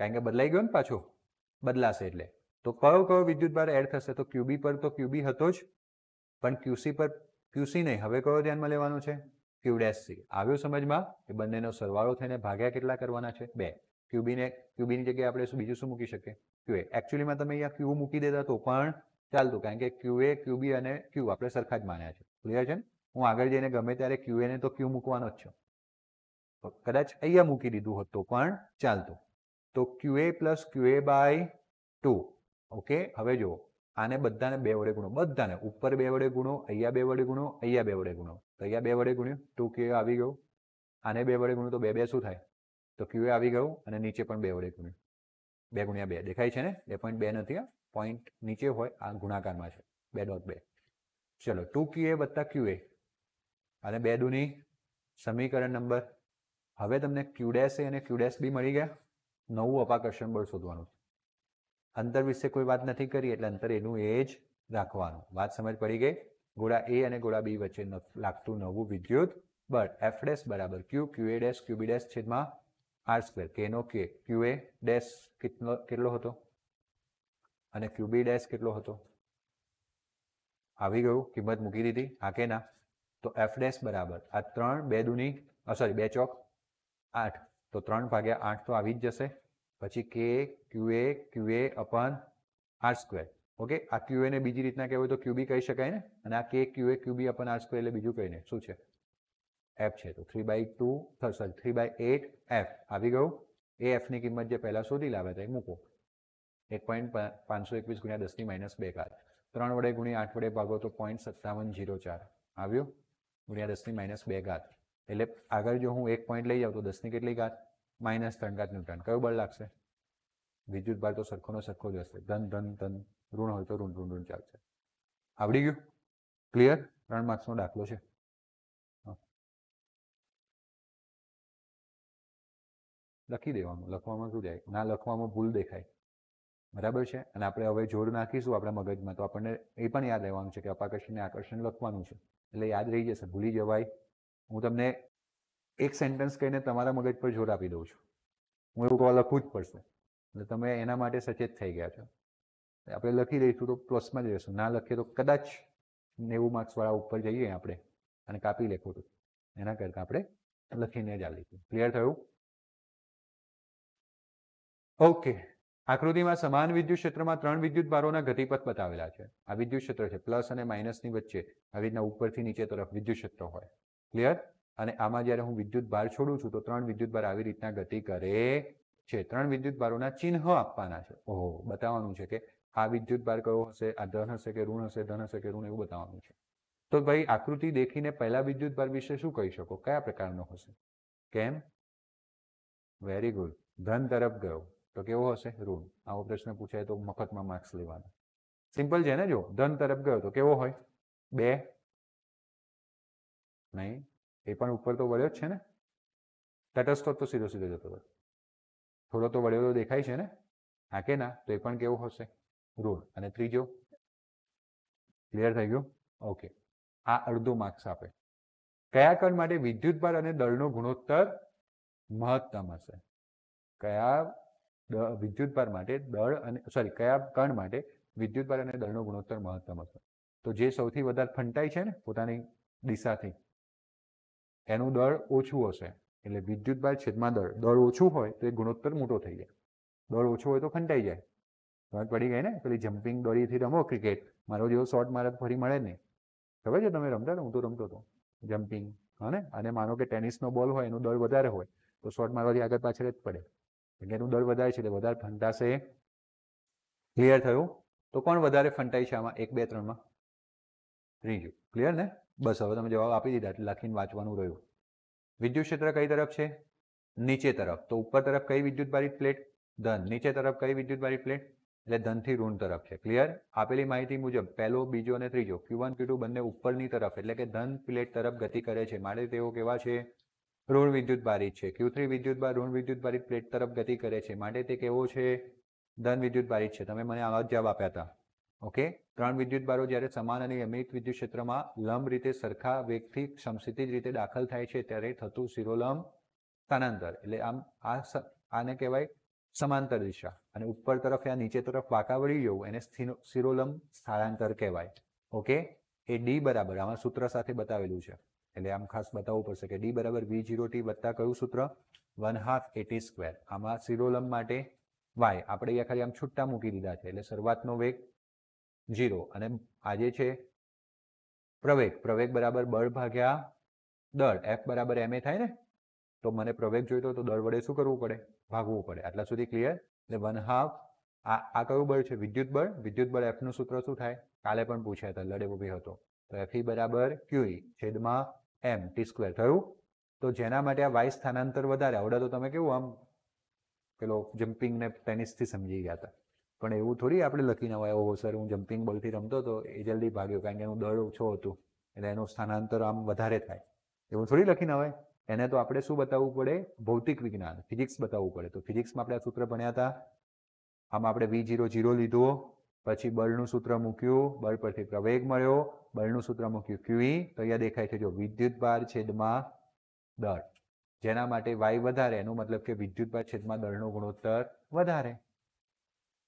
કારણ કે બદલાઈ ગયો ને પાછો. બદલાશે એટલે તો કયો વિદ્યુતભાર એડ થશે તો ક્યુબી પર તો ક્યુબી હતો જ પણ ક્યુસી પર ક્યુસી નહીં હવે કયો ધ્યાનમાં લેવાનો છે ક્યુ ડેશ સી આવ્યું સમજમાં એ બંનેનો સરવાળો થઈને ભાગ્યા કેટલા કરવાના છે 2 ક્યુબીની જગ્યાએ આપણે બીજું શું મૂકી શકીએ ક્યુએ એકચ્યુઅલીમાં તમે અહીંયા ક્યુ મૂકી દેતા તો પણ ચાલતું કારણ કે ક્યુએ ક્યુબી અને ક્યુ આપણે સરખા જ માન્યા છે ક્લિયર છે ને હું આગળ જઈને ગમે ત્યારે ક્યુએ ને તો ક્યુ મૂકવાનો જ છું કદાચ અહીંયા મૂકી દીધું હોત તો પણ ચાલતું તો Q A plus Q A by 2 okay હવે જુઓ આને બધાને 2 વડે ગુણો બધાને ઉપર 2 વડે ગુણો અહીંયા 2 વડે ગુણો અહીંયા 2 વડે ગુણો તો અહીંયા 2 વડે ગુણ્યું 2 ક્યુએ આવી ગયું આને 2 વડે ગુણ્યું તો 2 2 શું થાય તો ક્યુએ આવી ગયું અને નીચે પણ 2 વડે ગુણ્યું 2 ગુણ્યા 2 દેખાય છે ને 2.2 નથી પોઈન્ટ નીચે હોય આ ગુણાકારમાં છે 2.2 ચલો 2 ક્યુએ વત્તા ક્યુએ અને 2 દુની સમીકરણ નંબર હવે તમને ક્યુ ડેશ એ અને ક્યુ ડેશ બી મળી ગયા નવું અપાકર્ષણ બળ શોધવાનું અંતર વિશે કોઈ વાત નથી કરી એટલે અંતર એનું એ જ રાખવાનું વાત સમજ પડી ગઈ ગોળા એ અને ગોળા બી વચ્ચે લાગતું નવું વિદ્યુત બળ એફ ડેશ બરાબર ક્યુ ક્યુએ ડેશ ક્યુબી ડેશ છેદમાં આર સ્ક્વેર કે નો કે ક્યુએ ડેશ કેટલો હતો અને ક્યુબી ડેશ કેટલો હતો આવી ગયું કિંમત મૂકી દીધી હા કે ના તો એફ ડેશ બરાબર આ 3 2 દુની સોરી 2 ચોક 8 તો 3 ભાગ્યા 8 તો આવી જ જશે પછી કે ક્યુએ અપન આર સ્ક્વેર ઓકે આ ક્યુએ ને બીજી રીતના કહેવાય તો ક્યુબી કહી શકાય ને અને આ કે ક્યુબી અપન આર સ્ક્વેર એટલે બીજું કંઈ નહીં શું છે એફ છે તો 3/2 સોરી 3/8 એફ આવી ગયું એ એફ ની કિંમત જે પહેલા શોધી લાવ્યા હતા એ મૂકો 1.521 ગુણ્યા 10 ની -2 ઘાત 3 વડે ગુણ્યા 8 વડે ભાગો તો 0.5704 આવ્યું ગુણ્યા 10 ની -2 ઘાત એટલે આગળ જો હું એક પોઈન્ટ લઈ જાઉં તો 10 ની કેટલી ઘાત -3 ઘાત ન્યૂટન કયું બળ લાગશે વિદ્યુત ભાર તો સરખોનો સરખો જ હશે ધન ધન ધન ઋણ હોય તો ઋણ ચાલશે આવડી ગયું ક્લિયર 3 માર્ક્સનો દાખલો છે લખી દેવાનું લખવામાં શું જાય ના લખવામાં ભૂલ દેખાય બરાબર છે અને આપણે હવે જોર નાખીશું આપણા મગજમાં તો આપણને એ પણ યાદ રહેવાનું છે કે અપાકર્ષણ આકર્ષણ લખવાનું છે એટલે યાદ રહી જશે ભૂલી જવાય હું તમને એક સેન્ટેન્સ કહીને તમારા મગજ પર જોર આપી દઉં છું હું એવું લખવું જ પડશે એટલે તમે એના માટે સચેત થઈ ગયા છો આપણે લખી દઈશું તો પ્લસમાં જ રહેશું ના લખીએ તો કદાચ 90 માર્ક્સવાળા ઉપર જઈએ આપણે અને કાપી લેખું તો એના કરતાં આપણે લખીને જ આવીશું ક્લિયર થયું ઓકે આકૃતિમાં સમાન વિદ્યુત ક્ષેત્રમાં 3 વિદ્યુત ભારોના ગતિપથ બતાવેલા છે આ વિદ્યુત ક્ષેત્ર છે પ્લસ અને માઇનસની વચ્ચે આવી રીતના ઉપરથી નીચે તરફ વિદ્યુત ક્ષેત્ર હોય ક્લિયર અને આમાં જ્યારે હું વિદ્યુત ભાર છોડું છું તો 3 વિદ્યુત ભાર આવી રીતના ગતિ કરે છે 3 વિદ્યુત ભારોના ચિહ્ન આપવાના છે ઓહો બતાવવાનું છે કે આ વિદ્યુત ભાર કયો હશે આ ધન હશે કે ઋણ હશે ધન હશે કે ઋણ એવું બતાવવાનું છે તો ભાઈ આકૃતિ દેખીને પહેલા વિદ્યુત ભાર વિશે શું કહી શકો કયા પ્રકારનો હશે કેમ વેરી ગુડ ધન તરફ ગયો તો કેવો હશે ઋણ આવો પ્રશ્ન પૂછાય તો મફતમાં માર્ક્સ લેવાના સિમ્પલ છે ને જો ધન તરફ ગયો તો કેવો હોય 2 નહીં એ પણ ઉપર તો વળ્યો જ છે ને તટસ્થ તો સીધો સીધો જતો હતો થોડો તો વળ્યો દેખાય છે ને હા કે ના તો એ પણ કેવો હશે ઋણ અને ત્રીજો ક્લિયર થઈ ગયું ઓકે આ અડધો માર્ક્સ આપે કયા કણ માટે વિદ્યુત ભાર અને દળનો ગુણોત્તર મહત્તમ હશે કયા વિદ્યુત ભાર માટે દળ અને સોરી કયા કણ માટે વિદ્યુત ભાર અને દળનો ગુણોત્તર મહત્તમ હશે તો જે સૌથી વધારે ફંટાય છે ને પોતાની દિશાથી એનું દળ ઓછું હશે એટલે વિદ્યુત ભાર છેદમાં દળ ઓછું હોય તો એ ગુણોત્તર મોટો થઈ જાય દળ ઓછું હોય તો ફંટાઈ જાય સમજ પડી ગઈ ને પેલી જમ્પિંગ દોરીથી રમો ક્રિકેટ મારો જેવો શોર્ટ મારે ફરી મળે નહીં ખબર છે તમે રમતા ને હું તો રમતો હતો જમ્પિંગ હા ને અને માનો કે ટેનિસનો બોલ હોય એનું દળ વધારે હોય તો શોર્ટ મારવાથી આગળ પાછળ જ પડે એટલે એનું દળ વધારે છે એટલે વધારે ફંટાશે ક્લિયર થયું તો કોણ વધારે ફંટાય છે આમાં 1 2 3 માં ત્રીજું ક્લિયર ને બસ હવે તમે જવાબ આપી દીધા એટલે લખીને વાંચવાનું રહ્યું વિદ્યુત ક્ષેત્ર કઈ તરફ છે નીચે તરફ તો ઉપર તરફ કઈ વિદ્યુત ભારિત પ્લેટ ધન નીચે તરફ કઈ વિદ્યુત ભારિત પ્લેટ એટલે ધનથી ઋણ તરફ છે ક્લિયર આપેલી માહિતી મુજબ પહેલો બીજો અને ત્રીજો Q1 Q2 બંને ઉપરની તરફ એટલે કે ધન પ્લેટ તરફ ગતિ કરે છે માટે તેઓ કેવા છે ઋણ વિદ્યુત ભારિત છે Q3 વિદ્યુત ભાર ઋણ વિદ્યુત ભારિત પ્લેટ તરફ ગતિ કરે છે માટે તે કેવો છે ધન વિદ્યુત ભારિત છે તમે મને આવા જવાબ આપ્યા હતા ઓકે 3 વિદ્યુત ભારો જ્યારે સમાન અને અમિત વિદ્યુત ક્ષેત્રમાં લંબ રીતે સરખા વેગથી સમક્ષિતિજ રીતે દાખલ થાય છે ત્યારે થતું શિરોલંબ સ્થાનાંતર એટલે આને કહેવાય સમાંતર દિશા અને ઉપર તરફ યા નીચે તરફ વાંકા વળી જવું એને શિરોલંબ સ્થળાંતર કહેવાય. ઓકે, એ ડી બરાબર આમાં સૂત્ર સાથે બતાવેલું છે એટલે આમ ખાસ બતાવવું પડશે કે ડી બરાબર v0t વત્તા કયું સૂત્ર 1/2 at². આમાં શિરોલંબ માટે વાય આપણે અહીંયા ખાલી આમ છૂટા મૂકી દીધા છે એટલે શરૂઆતનો વેગ 0 અને આ જે છે પ્રવેગ બરાબર બળ ભાગ્યા દળ F બરાબર ma થાય ને, તો મને પ્રવેગ જોઈતો તો દળ વડે શું કરવું પડે? ભાગવું પડે. આટલા સુધી ક્લિયર? એટલે 1/2 આ કયું બળ છે? વિદ્યુત બળ F નું સૂત્ર શું થાય? કાલે પણ પૂછ્યા હતા, લડે ઉભી હતો. તો Fe બરાબર QE છેદમાં m t² થયું. તો જેના માટે આ વાય સ્થાનાંતર વધારે આવડે તો તમે કેવું આમ પેલો જમ્પિંગ ને ટેનિસથી સમજી ગયા હતા, પણ એવું થોડી આપણે લખીને હોય ઓહો સર હું જમ્પિંગ બોલથી રમતો હતો એ જલ્દી ભાગ્યો કારણ કે એનું દળ ઓછો હતું એટલે એનું સ્થાનાંતર આમ વધારે થાય, એવું થોડી લખીને હોય. એને તો આપણે શું બતાવવું પડે? ભૌતિક વિજ્ઞાન ફિઝિક્સ બતાવવું પડે. તો ફિઝિક્સમાં આપણે આ સૂત્ર ભણ્યા હતા. આમાં આપણે v0 લીધો, પછી બળનું સૂત્ર મૂક્યું, બળ પરથી પ્રવેગ મળ્યો, બળનું સૂત્ર મૂક્યું QE. તો અહીંયા દેખાય છે જો વિદ્યુત ભાર છેદમાં દળ, જેના માટે વાય વધારે એનો મતલબ કે વિદ્યુત ભાર છેદમાં દળનો ગુણોત્તર વધારે.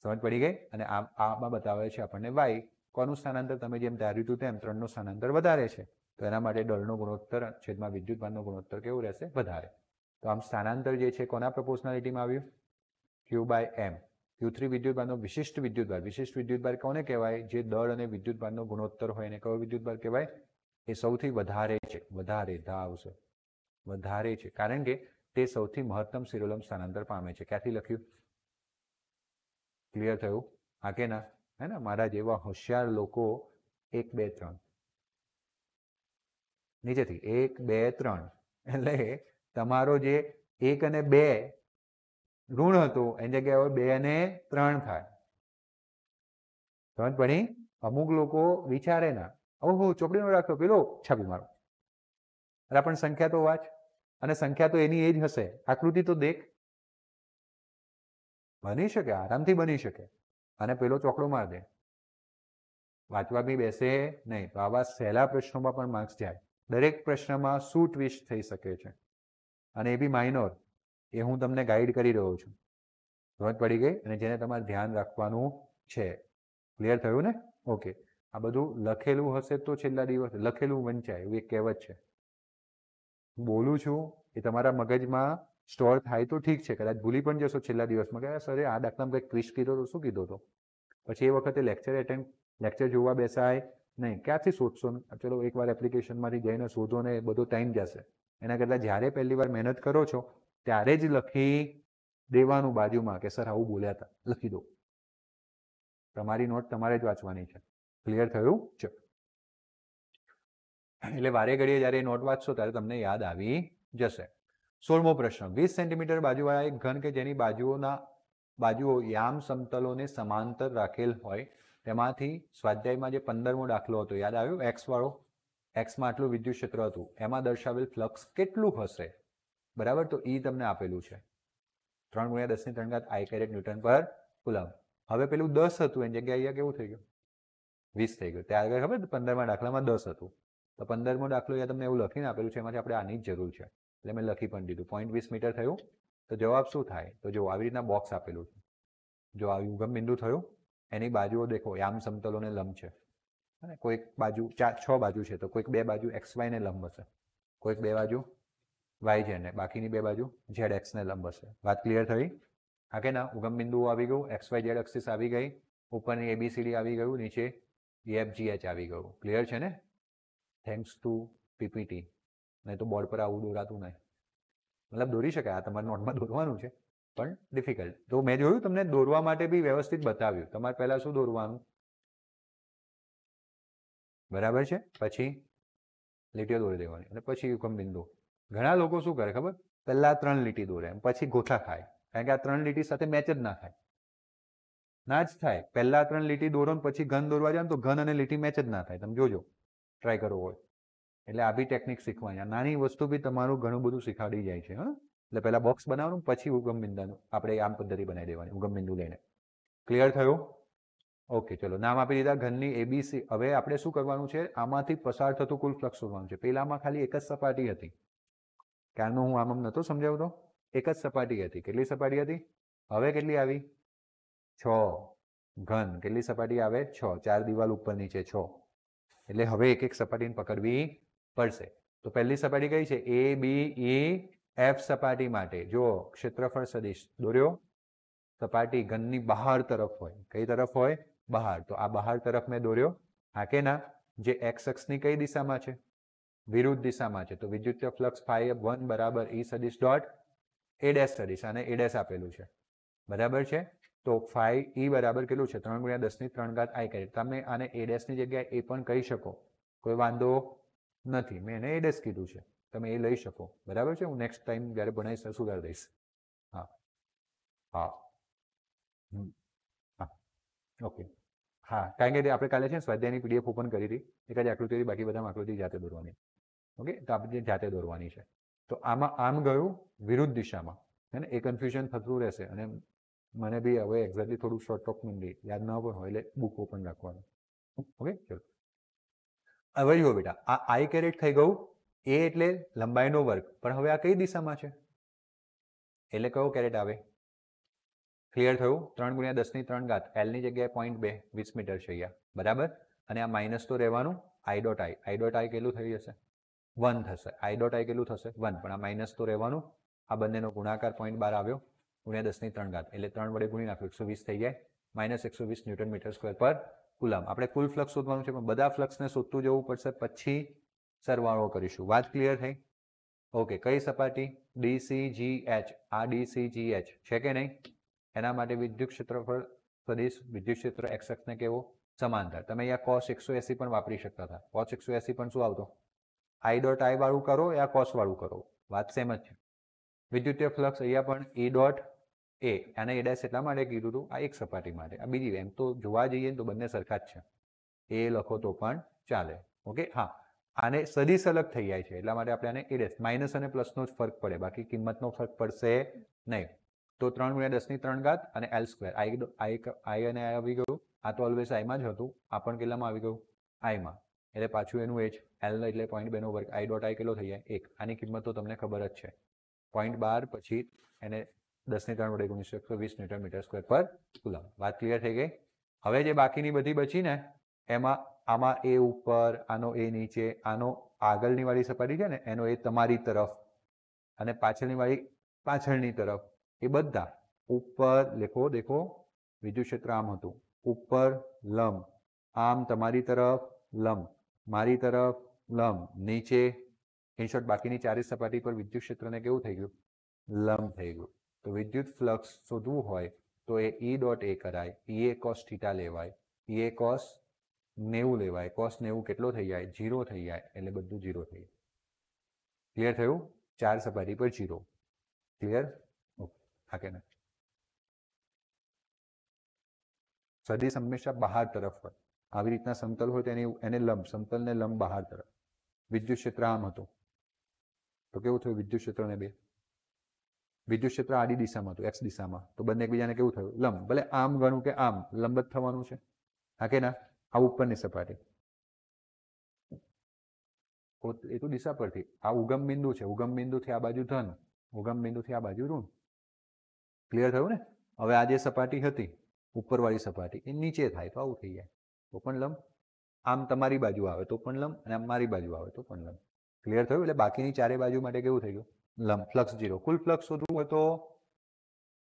સમજ પડી ગઈ? અને આમાં બતાવે છે આપણને વાય કોનું સ્થાનાંતર તમે જેમ ધાર્યું હતું તેમ 3નું સ્થાનાંતર વધારે છે, તો એના માટે દળનો ગુણોત્તર છેદમાં વિદ્યુત ભારનો ગુણોત્તર કેવું રહેશે? વધારે. તો આમ સ્થાનાંતર જે છે કોના પ્રપોર્શનાલિટીમાં આવ્યું? Q/m. Q3 વિદ્યુત ભારનો વિશિષ્ટ વિદ્યુત ભાર કોને કહેવાય? જે દળ અને વિદ્યુત ભારનો ગુણોત્તર હોય એને કયો વિદ્યુત ભાર કહેવાય? એ સૌથી વધારે છે. વધારે ધા આવશે, વધારે છે કારણ કે તે સૌથી મહત્તમ શિરોલંબ સ્થાનાંતર પામે છે. ક્યાંથી લખ્યું? ક્લિયર થયું? હા કે ના? હે ને, મારા જેવા હોશિયાર લોકો 1 2 3 નીચેથી 1 2 3 એટલે તમારો જે 1 અને 2 ઋણ હતો એની જગ્યાએ 2 અને 3 થાય. સમજ પડી? અમુક લોકો વિચારે ના, ઓહો ચોપડીનો રાખો પેલો છાપી મારો, અરે પણ સંખ્યા તો વાંચ, અને સંખ્યા તો એની એ જ હશે. આકૃતિ તો દેખ. બની શકે, આરામથી બની શકે. અને પેલો ચોકડો માર દે, વાંચવા બી બેસે નહીં. તો આવા સહેલા પ્રશ્નોમાં પણ માર્ક્સ જાય. દરેક પ્રશ્નમાં શું ટ્વિસ્ટ થઈ શકે છે, અને એ બી માઇનોર, એ હું તમને ગાઈડ કરી રહ્યો છું. સમજ પડી ગઈ? અને જેને તમારે ધ્યાન રાખવાનું છે. ક્લિયર થયું ને? ઓકે. આ બધું લખેલું હશે તો છેલ્લા દિવસ લખેલું વંચાય એવું એક કહેવત છે. બોલું છું એ તમારા મગજમાં સ્ટોર થાય તો ઠીક છે, કદાચ ભૂલી પણ જશો છેલ્લા દિવસમાં કે સરે આ દાખલામાં કંઈક ટ્વિસ્ટ કીધો તો શું કીધો હતો, પછી એ વખતે લેક્ચર જોવા બેસાય નહીં. ક્યાંથી શોધશો? ચલો એકવાર એપ્લિકેશનમાંથી જઈને શોધો ને એ બધો ટાઈમ જશે. એના કરતાં જ્યારે પહેલી વાર મહેનત કરો છો ત્યારે જ લખી દેવાનું બાજુમાં કે સર આવું બોલ્યા હતા, લખી દો. તમારી નોટ તમારે જ વાંચવાની છે. ક્લિયર થયું? ચલો, એટલે વારે ઘડીએ જ્યારે નોટ વાંચશો ત્યારે તમને યાદ આવી જશે. 16મો પ્રશ્ન. 20 સેન્ટીમીટર બાજુવાળા એક ઘન કે જેની બાજુઓ યામ સમતલોને સમાંતર રાખેલ હોય તેમાંથી સ્વાધ્યાયમાં જે 15મો દાખલો હતો યાદ આવ્યો? એક્સ વાળો, એક્સમાં આટલું વિદ્યુત ક્ષેત્ર હતું, એમાં દર્શાવેલ ફ્લક્સ કેટલું હશે? બરાબર. તો ઈ તમને આપેલું છે 3 × 10⁻³ ન્યૂટન પર કુલમ્બ. હવે પેલું 10 હતું એની જગ્યાએ અહીંયા કેવું થઈ ગયું? 20 થઈ ગયું. ત્યારે ખબર 15મા દાખલામાં 10 હતું, તો 15મો દાખલો અહીંયા તમને એવું લખીને આપેલું છે, એમાંથી આપણે આની જ જરૂર છે એટલે મેં લખી પણ દીધું. 0.20 મીટર થયું. તો જવાબ શું થાય? તો જો આવી રીતના બોક્સ આપેલું છે, જો આ યુગમ બિંદુ થયું, એની બાજુઓ દેખો યામ સમતલોને લંબ છે. કોઈક બાજુ 6 બાજુ છે તો કોઈક 2 બાજુ XY ને લંબ હશે, કોઈક 2 બાજુ YZ ને, બાકીની 2 બાજુ ZX ને લંબ હશે. વાત ક્લિયર થઈ? હા કે ના? ઉગમ બિંદુ આવી ગયું, XYZ એક્સિસ આવી ગઈ, ઉપરની ABCD આવી ગયું, નીચે EFGH આવી ગયું. ક્લિયર છે ને? Thanks to PPT. નહીં તો બોર્ડ પર આવું દોરાતું નહીં. મતલબ દોરી શકાય, આ તમારા નોટમાં દોરવાનું છે પણ ડિફિકલ્ટ. તો મેં જોયું તમને દોરવા માટે બી વ્યવસ્થિત બતાવ્યું. તમારે પહેલાં શું દોરવાનું? બરાબર છે? પછી લીટીઓ દોરી દેવાની અને પછી યુગમ બિંદુ. ઘણા લોકો શું કરે ખબર? પહેલા 3 લીટી દોરે પછી ગોથા ખાય, કારણ કે આ 3 લીટી સાથે મેચ જ ના થાય. ના જ થાય. પહેલા 3 લીટી દોરો ને પછી ઘન દોરવા જાવ તો ઘન અને લીટી મેચ જ ના થાય. તમે જોજો, ટ્રાય કરવો હોય. એટલે આ બી ટેકનિક શીખવાની. નાની વસ્તુ બી તમારું ઘણું બધું શીખવાડી જાય છે. હા, એટલે પહેલા બોક્સ બનાવવાનું પછી ઉગમ બિંદુનું આપણે આમ પદ્ધતિ બનાવી દેવાની, ઉગમ બિંદુ લઈને. ક્લિયર થયું? ઓકે. ચલો, નામ આપી દીધા ઘનની ABC. હવે આપણે શું કરવાનું છે? આમાંથી પસાર થતું કુલ ફ્લક્સ શોધવાનું છે. પેલામાં ખાલી એક જ સપાટી હતી, ક્યારનો હું આમ નહોતો સમજાવતો. એક જ સપાટી હતી. કેટલી સપાટી હતી? હવે કેટલી આવી 6 ઘન કેટલી સપાટી આવે 6 4 દિવાલ ઉપર નીચે 6 એટલે હવે એક એક સપાટીને પકડવી પડશે તો પહેલી સપાટી કઈ છે એ બી ઈ એફ સપાટી માટે જો ક્ષેત્રફળ સદિશ દોર્યો સપાટી ઘનની બહાર તરફ હોય કઈ તરફ હોય બહાર તો આ બહાર તરફ મેં દોર્યો આ કે ના જે એક્સ અક્ષની કઈ દિશામાં છે વિરુદ્ધ દિશામાં છે તો વિદ્યુતીય ફ્લક્સ φ1 બરાબર ઈ સદિશ ડોટ એ ડેશ સદિશ આને એ ડેશ આપેલું છે બરાબર છે તો ફાઈ ઈ બરાબર કેટલું છે 3 × 10⁻³ આઈ કેરેટ તમે આને એ ડેશ ની જગ્યાએ એ પણ કહી શકો કોઈ વાંધો નથી મેં એને એ ડેશ કીધું છે તમે એ લઈ શકો બરાબર છે હું નેક્સ્ટ ટાઈમ જ્યારે ભણાવીશ સુધારી દઈશ હા હા હા ઓકે હા કારણ કે આપણે કાલે છે ને સ્વાધ્યાયની પીડીએફ ઓપન કરી હતી એક જ આકૃતિ હતી બાકી બધામાં આકૃતિ જાતે દોરવાની ઓકે તો આપણે જાતે દોરવાની છે તો આમાં આમ ગયું વિરુદ્ધ દિશામાં હે ને એ કન્ફ્યુઝન થતું રહેશે અને મને બી હવે એક્ઝેક્ટલી થોડું શોર્ટ ટોક મિનિટ યાદ ન પણ હોય એટલે બુક ઓપન રાખવાનું ઓકે ચલો હવે જુઓ બેટા આ આઈ કેરેટ થઈ ગયું એ એટલે લંબાઈનો વર્ગ પણ હવે આ કઈ દિશામાં છે એટલે કયો કેરેટ આવે ક્લિયર થયું 3 × 10⁻³ એલ ની જગ્યાએ 0.2 20 મીટર છે અહીંયા બરાબર અને આ માઇનસ તો રહેવાનું આઈ ડોટ આઈ કેટલું થઈ જશે 1 થશે આઈ ડોટ આઈ કેટલું થશે 1 પણ આ માઇનસ તો રહેવાનું આ બંનેનો ગુણાકાર 0.12 આવ્યો × 10⁻³ એટલે 3 વડે ગુણી નાખો 120 થઈ જાય -120 ન્યૂટન મીટર સ્ક્વેર પર કુલમ આપણે કુલ ફ્લક્સ શોધવાનું છે પણ બધા ફ્લક્સને શોધતું જવું પડશે પછી સરવાળો કરીશું વાત ક્લિયર થઈ ઓકે કઈ સપાટી DCGH આ DCGH છે કે નહીં એના માટે વિદ્યુત ક્ષેત્રફળ સદિશ વિદ્યુત ક્ષેત્ર x અક્ષને કેવો સમાંતર તમે અહીંયા cos 180 પણ વાપરી શકતા હતા cos 180 પણ શું આવતો i ડોટ i વાળું કરો યા cos વાળું કરો વાત સેમ જ છે વિદ્યુતીય ફ્લક્સ અહીંયા પણ e ડોટ એ આને એ ડેશ એટલા માટે કીધું હતું આ એક સપાટી માટે આ બીજી એમ તો જોવા જઈએ તો બંને સરખા જ છે એ લખો તો પણ ચાલે ઓકે હા આને સદિશ અલગ થઈ જાય છે એટલા માટે આપણે આને એ ડેશ માઇનસ અને પ્લસનો જ ફરક પડે બાકી કિંમતનો ફરક પડશે નહીં તો 3 × 10⁻³ અને એલ સ્ક્વેર આઈ અને આઈ આવી ગયું આ તો ઓલવેઝ આઈમાં જ હતું આ પણ કેટલામાં આવી ગયું આઈમાં એટલે પાછું એનું એજ એલ એટલે 0.2 નો વર્ગ આઈ ડોટ આઈ કેટલો થઈ જાય 1 આની કિંમત તો તમને ખબર જ છે 0.12 પછી એને 10⁻³ વડે ગુણીશું 120 ન્યૂટન મીટર સ્ક્વેર પર કુલમ વાત ક્લિયર થઈ ગઈ હવે જે બાકીની બધી બચી ને એમાં આમાં એ ઉપર આનો એ નીચે આનો આગળની વાળી સપાટી છે ને એનો એ તમારી તરફ અને પાછળની વાળી પાછળની તરફ એ બધા ઉપર લેખો દેખો વિદ્યુત ક્ષેત્ર આમ હતું ઉપર લંબ આમ તમારી તરફ લંબ મારી તરફ લંબ નીચે ઇન શોર્ટ બાકીની ચારે સપાટી પર વિદ્યુત ક્ષેત્રને કેવું થઈ ગયું લંબ થઈ ગયું તો વિદ્યુત ફ્લક્સ શોધવું હોય તો એ ઈ ડોટ એ કરાય ઈ એ કોસ થીટા લેવાય ઈ એ કોસ 90 લેવાય કોસ 90 કેટલો થઈ જાય 0 થઈ જાય એટલે બધું 0 થઈ જાય ક્લિયર થયું ચાર સપાટી પર 0 ક્લિયર હા કે ના સદિશ હંમેશા બહાર તરફ હોય આવી રીતના સમતલ હોય તો એને લંબ સમતલને લંબ બહાર તરફ વિદ્યુત ક્ષેત્ર આમ હતું તો કેવું થયું વિદ્યુત ક્ષેત્રને બે વિદ્યુત ક્ષેત્ર આડી દિશામાં હતું એક્સ દિશામાં તો બંને એકબીજાને કેવું થયું લંબ ભલે આમ ગણું કે આમ લંબ જ થવાનું છે હા કે ના આ ઉપરની સપાટી એ તો દિશા પરથી આ ઉગમ બિંદુ છે ઉગમ બિંદુથી આ બાજુ ધન ઉગમ બિંદુથી આ બાજુ ઋણ ક્લિયર થયું ને હવે આ જે સપાટી હતી ઉપરવાળી સપાટી એ નીચે થાય તો આવું થઈ જાય તો પણ લંબ આમ તમારી બાજુ આવે તો પણ લંબ અને આમ મારી બાજુ આવે તો પણ લંબ ક્લિયર થયું એટલે બાકીની ચારે બાજુ માટે કેવું થઈ ગયું લંબ ફ્લક્સ 0 કુલ ફ્લક્સ શોધવું હોય તો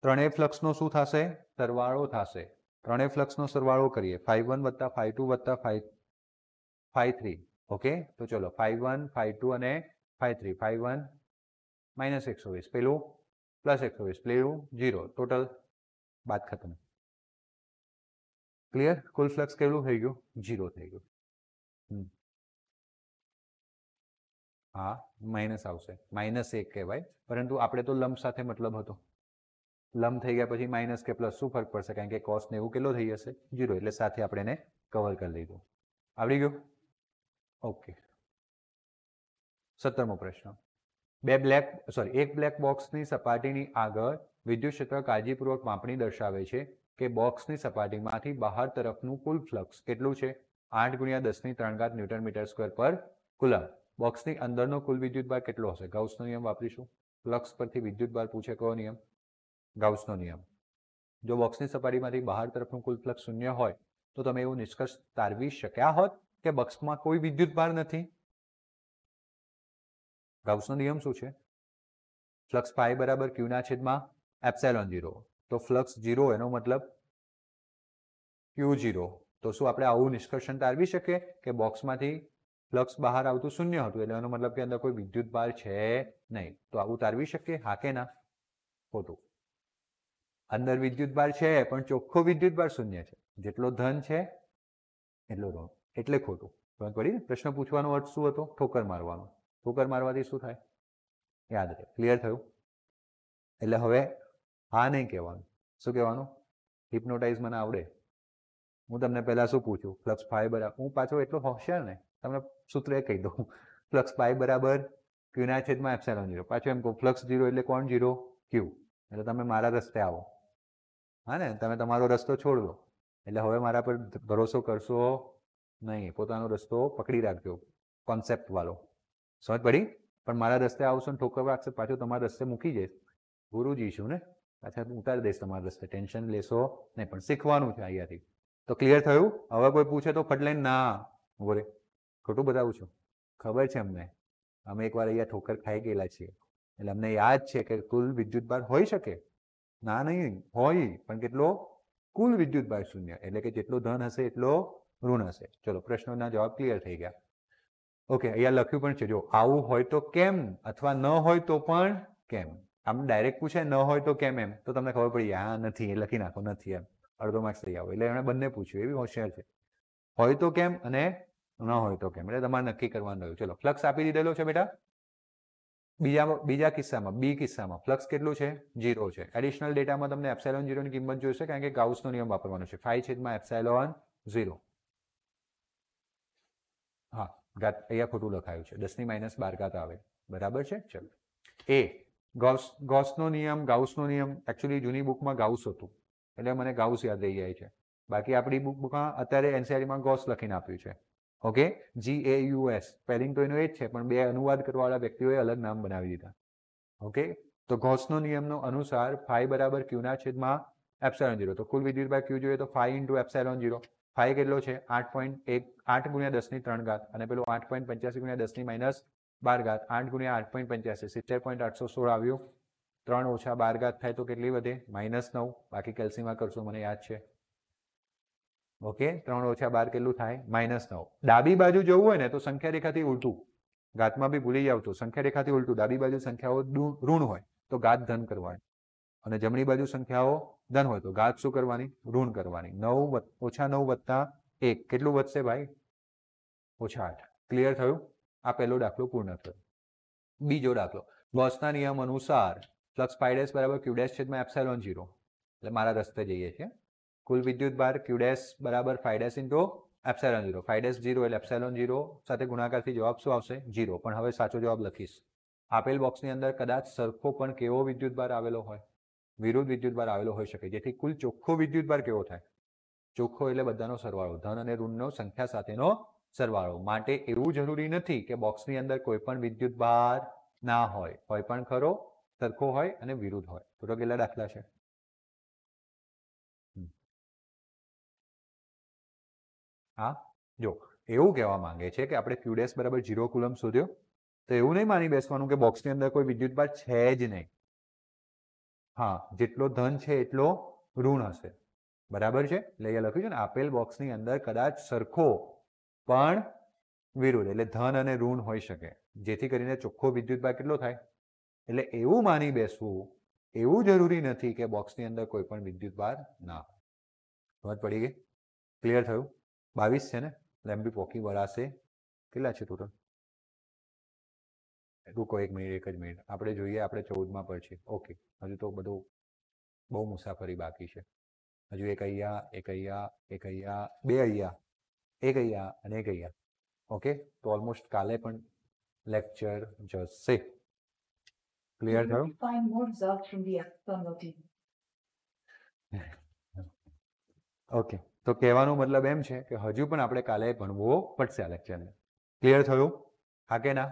ત્રણેય ફ્લક્સનો શું થશે સરવાળો થશે ત્રણેય ફ્લક્સનો સરવાળો કરીએ φ1 + φ2 + φ3 ઓકે તો ચલો φ1 φ2 અને φ3 φ1 -120 પેલું +120 પેલું 0 ટોટલ બાદ ખતમ ક્લિયર કુલ ફ્લક્સ કેટલું થઈ ગયું 0 થઈ ગયું હા માઇનસ આવશે -1 કહેવાય પરંતુ આપણે તો લંબ સાથે મતલબ હતો લંબ થઈ ગયા પછી માઇનસ કે પ્લસ શું ફરક પડશે કારણ કે cos 90 કેટલો થઈ જશે 0 એટલે સાથે આપણે એને કવર કરી લીધું આવડી ગયું ઓકે 17મો પ્રશ્ન એક બ્લેક બોક્સની સપાટીની આગળ વિદ્યુત ક્ષેત્ર કાળજીપૂર્વક માપણી દર્શાવે છે કે બોક્સની સપાટીમાંથી બહાર તરફનું કુલ ફ્લક્સ કેટલું છે 8 × 10⁻³ ન્યૂટન મીટર સ્ક્વેર પર કુલમ બોક્સની અંદરનો કુલ વિદ્યુતભાર કેટલો હશે ગાઉસનો નિયમ વાપરીશું ફ્લક્સ પરથી વિદ્યુતભાર પૂછે કયો નિયમ ગાઉસનો નિયમ જો બોક્સની સપાટીમાંથી બહાર તરફનું કુલ ફ્લક્સ શૂન્ય હોય તો તમે એવું નિષ્કર્ષ તારવી શક્યા હોત કે બોક્સમાં કોઈ વિદ્યુતભાર નથી. ગાઉસનો નિયમ શું છે? ફ્લક્સ ફાઈ બરાબર ક્યુના છેદમાં એપ્સિલોન 0. તો ફ્લક્સ 0 એનો મતલબ Q0. તો શું આપણે આવું નિષ્કર્ષણ તારવી શકીએ કે બોક્સમાંથી ફ્લક્સ બહાર આવતું શૂન્ય હતું, એટલે એનો મતલબ કે અંદર કોઈ વિદ્યુતભાર છે નહીં? તો આવું તારવી શકીએ? હા કે ના? ખોટું. અંદર વિદ્યુતભાર છે પણ ચોખ્ખો વિદ્યુતભાર શૂન્ય છે. જેટલો ધન છે એટલો ઋણ, એટલે ખોટું. સમજ પડી? પ્રશ્ન પૂછવાનો અર્થ શું હતો? ઠોકર મારવાનો. ઠોકર મારવાથી શું થાય? યાદ રહે. ક્લિયર થયું? એટલે હવે હા નહીં કહેવાનું. શું કહેવાનું? હિપ્નોટાઇઝ મને આવડે. હું તમને પહેલા શું પૂછું? ફ્લક્સ ફાઈ બરાબર, હું પાછો એટલો હોશિયાર ને, તમને સૂત્ર એ કહી દઉં. ફ્લક્સ ફાઈ બરાબર ક્યુના છેદમાં એપ્સિલોન 0. પાછું એમ કહું ફ્લક્સ 0 એટલે કોણ 0? ક્યુ. એટલે તમે મારા રસ્તે આવો. હા ને, તમે તમારો રસ્તો છોડ દો. એટલે હવે મારા પર ભરોસો કરશો નહીં, પોતાનો રસ્તો પકડી રાખજો, કોન્સેપ્ટ વાળો. સમજ પડી? પણ મારા રસ્તે આવશો ને ઠોકર વાગશે, પાછું તમારા રસ્તે મૂકી જઈશ. ગુરુજી છું ને, પાછા ઉતારી દઈશ તમારા રસ્તે. ટેન્શન લેશો નહીં, પણ શીખવાનું છે અહીંયાથી. તો ક્લિયર થયું? હવે કોઈ પૂછે તો ફટલાઈને ના બોલે. ખોટું બતાવું છું? ખબર છે અમને, અમે એકવાર અહીંયા ઠોકર ખાઈ ગયેલા છીએ, એટલે અમને યાદ છે કે કુલ વિદ્યુતભાર હોઈ શકે. ના નહીં હોય, પણ કેટલો? કુલ વિદ્યુતભાર શૂન્ય, એટલે કે જેટલો ધન હશે એટલો ઋણ હશે. ચલો, પ્રશ્નોના જવાબ ક્લિયર થઈ ગયા. ઓકે, અહીંયા લખ્યું પણ છે, જો આવું હોય તો કેમ, અથવા ન હોય તો પણ કેમ. આમ ડાયરેક્ટ પૂછે ન હોય તો કેમ, એમ તો તમને ખબર પડી હા નથી, એ લખી નાખો નથી, એમ અડધો માર્ક્સ થઈ આવો. એટલે એમણે બંને પૂછ્યું, એવી હોશિયાર છે. હોય તો કેમ અને ન હોય તો કેમ, એટલે તમારે નક્કી કરવાનું રહ્યું. ચલો, ફ્લક્સ આપી દીધેલો છે બેટા. બીજા કિસ્સામાં, બી કિસ્સામાં ફ્લક્સ કેટલું છે? 0 છે. એડિશનલ ડેટામાં તમને એપ્સિલોન 0 ની કિંમત જોઈશે, કારણ કે ગાઉસનો નિયમ વાપરવાનો છે. 5 છેદમાં એપ્સિલોન 0. હા, ઘાત અહીંયા ખોટું લખાયું છે, 10⁻12 આવે. બરાબર છે? ચલો, એ ગૌસનો નિયમ, ગાઉસનો નિયમ. એકચ્યુઅલી જૂની બુકમાં ગાઉસ હતું, એટલે મને ગાઉસ યાદ રહી જાય છે. બાકી આપણી બુકમાં અત્યારે એનસીઆરટીમાં ગૌસ લખીને આપ્યું છે. Okay, GAUS. સ્પેલિંગ તો એનું એ જ છે, પણ બે અનુવાદ કરવાવાળા વ્યક્તિઓએ અલગ નામ બનાવી દીધા. ઓકે, તો ગૌસનો નિયમનો અનુસાર ફાઈ બરાબર ક્યુના છેદમાં એપ્સિલોન 0. તો કુલ વિદ્યુતભાર ક્યુ જોઈએ તો 5 × એપ્સિલોન 0. ફાઈ કેટલો છે? 8.1, 8 × 10⁻3, અને પેલું 8.85 × 10⁻12, 8 × 8.85, 70.816 આવ્યું. 3 - 12 થાય તો કેટલી વધે? -9. બાકી કેલ્સીમાં કરશો, મને યાદ છે. ઓકે, 3 - 12 કેટલું થાય? -9. ડાબી બાજુ જવું હોય ને તો સંખ્યા રેખાથી ઉલટું. ઘાતમાં બી ભૂલી જાવ તો સંખ્યા રેખાથી ઉલટું. ડાબી બાજુ સંખ્યાઓ ઋણ હોય તો ઘાત ધન કરવાની, અને જમણી બાજુ સંખ્યાઓ ધન હોય તો ઘાત શું કરવાની? ઋણ કરવાની. 9 - 9 + 1 કેટલું વધશે ભાઈ? -8. ક્લિયર થયું? આ પહેલો દાખલો પૂર્ણ થયો. બીજો દાખલો, ગૌસના નિયમ અનુસાર ફ્લક્સ φ' બરાબર q' છેદમાં એપ્સિલોન 0. એટલે મારા રસ્તે જઈએ છીએ. કુલ વિદ્યુતભાર q' બરાબર φ' × એપ્સિલોન 0. φ' 0 એટલે એપ્સિલોન 0 સાથે ગુણાકારથી જવાબ શું આવશે? 0. પણ હવે સાચો જવાબ લખીશ. આપેલ બોક્સની અંદર કદાચ સરખો પણ કેવો વિદ્યુતભાર આવેલો હોય? વિરુદ્ધ વિદ્યુતભાર આવેલો હોઈ શકે, જેથી કુલ ચોખ્ખો વિદ્યુતભાર કેવો થાય? ચોખ્ખો એટલે બધાનો સરવાળો, ધન અને ઋણનો સંખ્યા સાથેનો સરવાળો. માટે એવું જરૂરી નથી કે બોક્સની અંદર કોઈ પણ વિદ્યુતભાર ના હોય. હોય પણ ખરો, સરખો હોય અને વિરુદ્ધ હોય. તો કેટલા દાખલા છે? હા, જો એવું કહેવા માંગે છે કે આપણે q' બરાબર 0 કુલમ શોધ્યો, તો એવું નહીં માની બેસવાનું કે બોક્સની અંદર કોઈ વિદ્યુતભાર છે જ નહીં. હા, જેટલો ધન છે એટલો ઋણ હશે. બરાબર છે? એટલે અહીંયા લખ્યું છે ને, આપેલ બોક્સની અંદર કદાચ સરખો પણ વિરુદ્ધ, એટલે ધન અને ઋણ હોઈ શકે, જેથી કરીને ચોખ્ખો વિદ્યુતભાર કેટલો થાય? એટલે એવું માની બેસવું એવું જરૂરી નથી કે બોક્સની અંદર કોઈ પણ વિદ્યુતભાર ના હોય. સમજ પડી ગઈ? ક્લિયર થયું? 22 છે ને? લેમ્બી પોકી વળાશે. કેટલા છે ટોટલ? રૂકો 1 મિનિટ, 1 જ મિનિટ. આપણે જોઈએ, આપણે 14માં પર છે. ઓકે, હજુ તો બધું બહુ મુસાફરી બાકી છે. હજુ એક અહીંયા, એક અહીંયા, એક અહીંયા, બે અહીંયા, એક અહીંયા અને એક અહીંયા. ઓકે, તો ઓલમોસ્ટ કાલે પણ લેક્ચર જશે. ક્લિયર થયું? ઓકે, તો કહેવાનો મતલબ એમ છે કે હજુ પણ આપણે કાલે ભણવો પડશે આ લેક્ચરને. ક્લિયર થયું? હા કે ના?